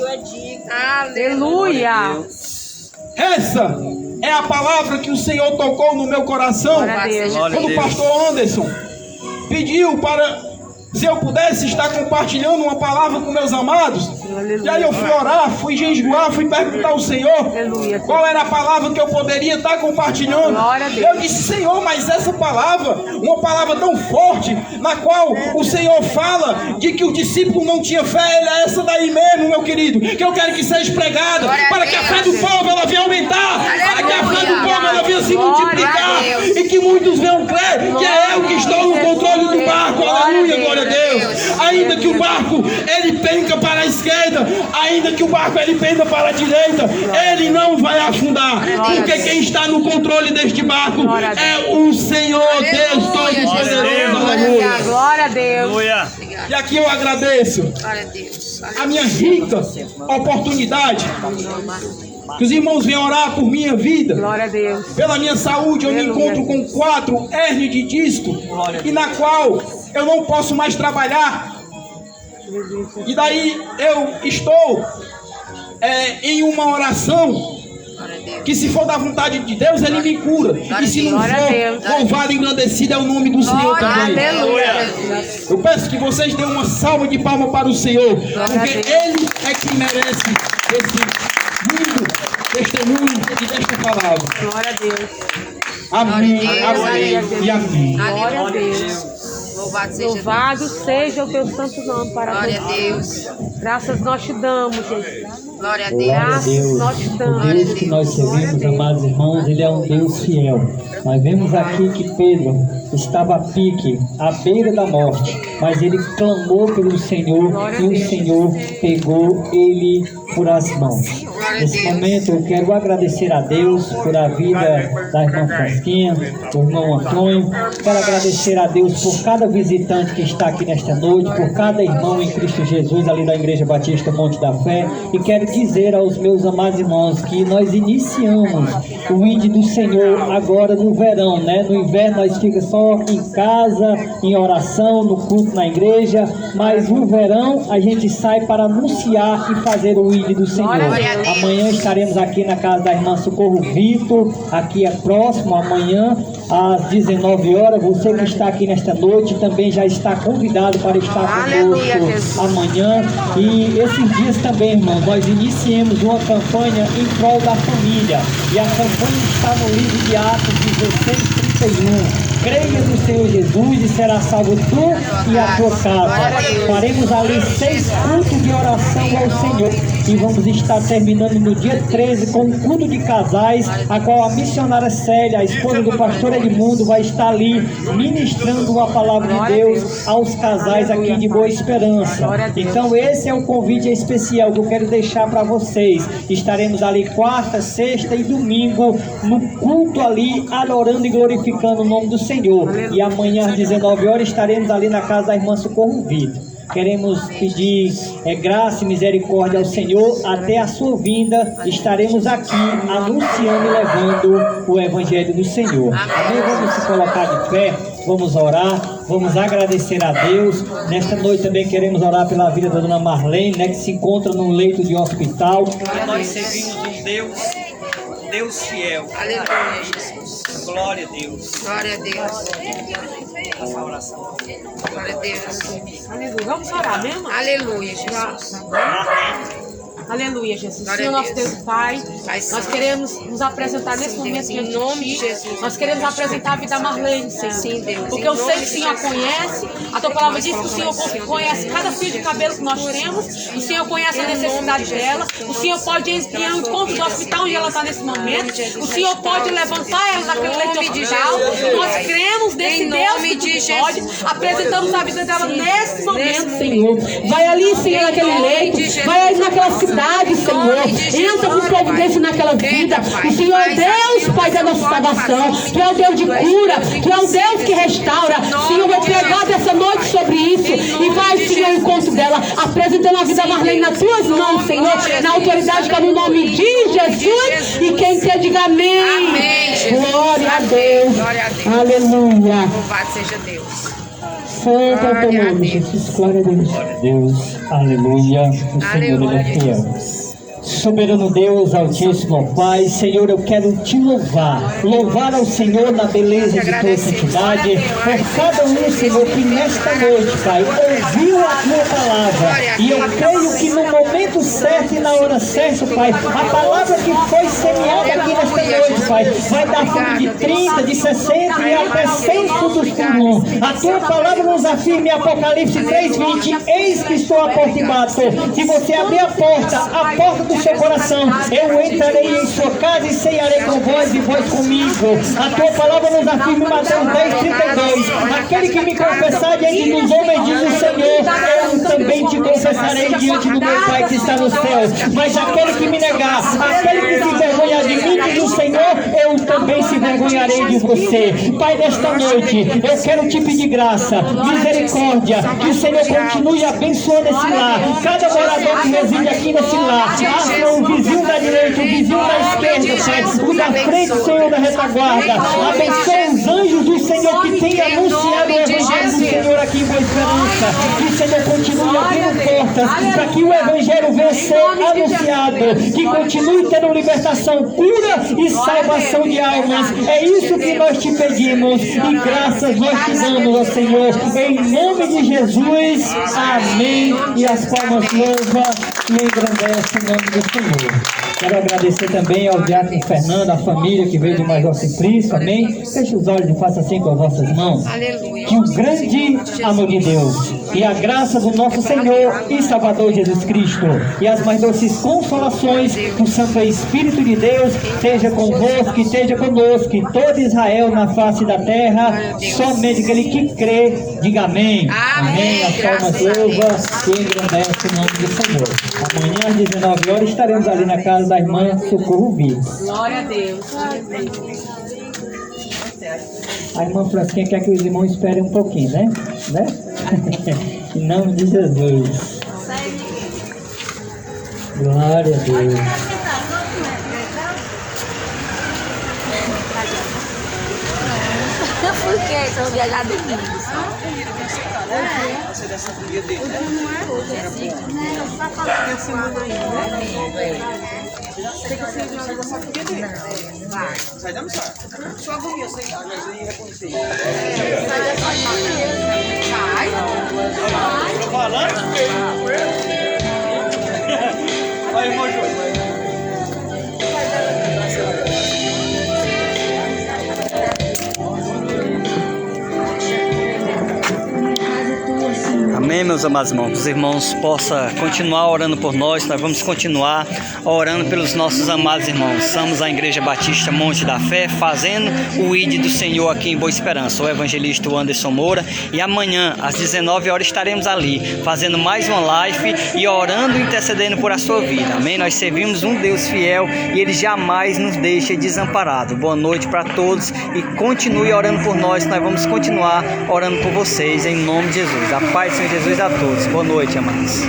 Aleluia. Essa é a palavra que o Senhor tocou no meu coração quando o pastor Anderson pediu para, se eu pudesse estar compartilhando uma palavra com meus amados. E aí eu fui orar, fui jejuar, fui perguntar ao Senhor qual era a palavra que eu poderia estar compartilhando. Eu disse: Senhor, mas essa palavra, uma palavra tão forte, na qual o Senhor fala de que o discípulo não tinha fé, é essa daí mesmo, meu querido, que eu quero que seja pregada, para que a fé do povo ela venha aumentar, para que a fé do povo ela venha se multiplicar, e que muitos venham crer que é eu que estou no controle do barco. Aleluia, glória a Deus. Ainda que o barco ele penca para a esquerda, ainda que o barco ele penda para a direita, ele não vai afundar, porque quem está no controle deste barco é o Senhor Deus Todo-Poderoso. Aleluia. Glória a Deus. E aqui eu agradeço a minha rica oportunidade que os irmãos vêm orar por minha vida. Glória a Deus. Pela minha saúde. Eu me encontro com 4 hérnias de disco, e na qual eu não posso mais trabalhar. E daí eu estou em uma oração que, se for da vontade de Deus, Ele me cura. E se não for, louvado e engrandecido é o nome do Senhor também. Eu peço que vocês dêem uma salva de palmas para o Senhor, porque Ele é que merece esse lindo testemunho e desta palavra. Glória a Deus. Amém, amém e amém. Glória a Deus. Louvado seja o teu santo nome para Glória a Deus. Graças nós te damos, Jesus. Glória a Glória a Deus. Nós te damos. O Deus que nós servimos, amados irmãos, Ele é um Deus fiel. Nós vemos aqui que Pedro estava a pique, à beira da morte, mas ele clamou pelo Senhor e o Senhor pegou ele por as mãos. Nesse momento eu quero agradecer a Deus por a vida da irmã Frasquinha, do irmão Antônio. Quero agradecer a Deus por cada visitante que está aqui nesta noite, por cada irmão em Cristo Jesus ali da Igreja Batista Monte da Fé. E quero dizer aos meus amados irmãos que nós iniciamos o Ide do Senhor agora no verão, né? No inverno nós ficamos só em casa, em oração, no culto na igreja, mas no verão a gente sai para anunciar e fazer o Ide do Senhor. Amanhã estaremos aqui na casa da irmã Socorro Vitor, aqui é próximo, amanhã às 19 horas. Você que está aqui nesta noite também já está convidado para estar conosco amanhã. E esses dias também, irmãos, nós iniciemos uma campanha em prol da família, e a campanha está no livro de Atos 16:31. Creia no Senhor Jesus e será salvo tu e a tua casa. Faremos ali 6 cultos de oração ao Senhor, e vamos estar terminando no dia 13 com um culto de casais, a qual a missionária Célia, a esposa do pastor Edmundo, vai estar ali ministrando a palavra de Deus aos casais aqui de Boa Esperança. Então esse é um convite especial que eu quero deixar para vocês. Estaremos ali quarta, sexta e domingo no culto ali, adorando e glorificando o nome do Senhor. E amanhã às 19 horas estaremos ali na casa da irmã Socorro Vitor. Queremos pedir graça e misericórdia ao Senhor até a sua vinda. Estaremos aqui anunciando e levando o Evangelho do Senhor. Amém? Vamos se colocar de pé, vamos orar, vamos agradecer a Deus. Nesta noite também queremos orar pela vida da dona Marlene, né, que se encontra num leito de hospital. Nós servimos um Deus fiel. Aleluia, Jesus. Glória a Deus. Glória a Deus. Essa oração. Glória a Deus. Aleluia. Vamos orar mesmo? Aleluia, Jesus. Aleluia, Jesus. Glória Senhor, a nosso Deus e Pai, nós queremos nos apresentar nesse momento diante em nome de de Ti. Jesus. Nós queremos apresentar a vida da Marlene, Senhor. Sim, Deus. Porque eu sei que o Senhor conhece. A Tua palavra diz que o Senhor conhece cada fio de cabelo que nós temos. O Senhor conhece a necessidade dela. O Senhor pode enviar um encontro do hospital onde ela está nesse momento. O Senhor pode levantar ela daquele leito de hospital. Nós cremos nesse Deus que Tu pode. Apresentamos a vida dela nesse momento, Senhor. Vai ali, Senhor, naquele leito. Vai ali naquela cidade, Senhor. Entra com providência naquela vida. O Senhor é Deus, Pai da nossa salvação. Tu é o Deus de cura. Tu é o Deus que restaura. Senhor, vai pregar dessa noite sobre isso. E vai, Senhor, ao encontro dela. Apresentando a vida da Marlene nas Tuas mãos, Senhor. Na autoridade que é no nome de Jesus. E quem quer, diga amém. Glória a Deus. Aleluia. Louvado seja Deus. Santo é o Teu nome, Jesus. Glória a Deus. Deus, aleluia, o Senhor ele é fiel. Soberano Deus, Altíssimo Pai, Senhor, eu quero Te louvar ao Senhor na beleza de Tua santidade, por cada um, Senhor, que nesta noite, Pai, ouviu a Tua palavra, e eu creio que no momento certo e na hora certa, Pai, a palavra que foi semeada aqui nesta noite, Pai, vai dar fruto de 30, de 60 e até 100 frutos por um. A Tua palavra nos afirma em Apocalipse 3:20, eis que estou à porta e bato. Se você abrir a porta do seu coração, eu entrarei em sua casa e ceiarei com vós e vós comigo. A Tua palavra nos afirma em Mateus 10:32, aquele que me confessar diante dos homens, diz o Senhor, eu também te confessarei diante do meu Pai que está no céu. Mas aquele que me negar, aquele que se vergonhar de mim, diz o Senhor, eu também se vergonharei de você. Pai, nesta noite, eu quero Te pedir graça, misericórdia, que o Senhor continue abençoando esse lar, cada morador que reside aqui nesse lar, o vizinho da direita, o vizinho da esquerda, Pai, o da frente, Senhor, da retaguarda. Abençoe os anjos do Senhor que tem anunciado o Evangelho do Senhor aqui em Boa Esperança. Que o Senhor continue abrindo portas para que o Evangelho venha ser anunciado, que continue tendo libertação, cura e salvação de almas. É isso que nós Te pedimos e graças nós Te damos, ó Senhor, em nome de Jesus. Amém. E as palmas louvam e engrandecem o nome do Senhor. Quero agradecer também ao diácono Fernando, a família que veio do Major Simplício, amém? Feche os olhos e faça assim com as vossas mãos. Aleluia. Que o grande amor de Deus e a graça do nosso Senhor e Salvador Jesus Cristo e as mais doces consolações do Santo Espírito de Deus esteja convosco, que esteja conosco, que todo Israel na face da terra, somente aquele que crê, diga amém. Amém. As palmas louvas e engrandece o nome do Senhor. Amanhã às 19 horas estaremos ali na casa da irmã Socorro Vives. Glória a Deus. A irmã Francisquinha quer que os irmãos esperem um pouquinho, né? Em nome de Jesus. Glória a Deus. Por que são viajados? Você dessa família dele, né? Sai da missão. Só agonia, você ia reconhecer. Tô falando? Vai, irmão Júlio. Amém, meus amados irmãos. Que os irmãos possam continuar orando por nós. Nós vamos continuar orando pelos nossos amados irmãos. Somos a Igreja Batista Monte da Fé, fazendo o ID do Senhor aqui em Boa Esperança. O evangelista Anderson Moura. E amanhã, às 19 horas, estaremos ali, fazendo mais uma live e orando e intercedendo por a sua vida. Amém? Nós servimos um Deus fiel e Ele jamais nos deixa desamparado. Boa noite para todos e continue orando por nós. Nós vamos continuar orando por vocês, em nome de Jesus. A paz do Senhor Jesus a todos. Boa noite, amados.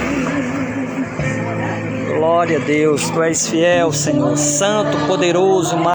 Glória a Deus. Tu és fiel, Senhor. Santo, poderoso,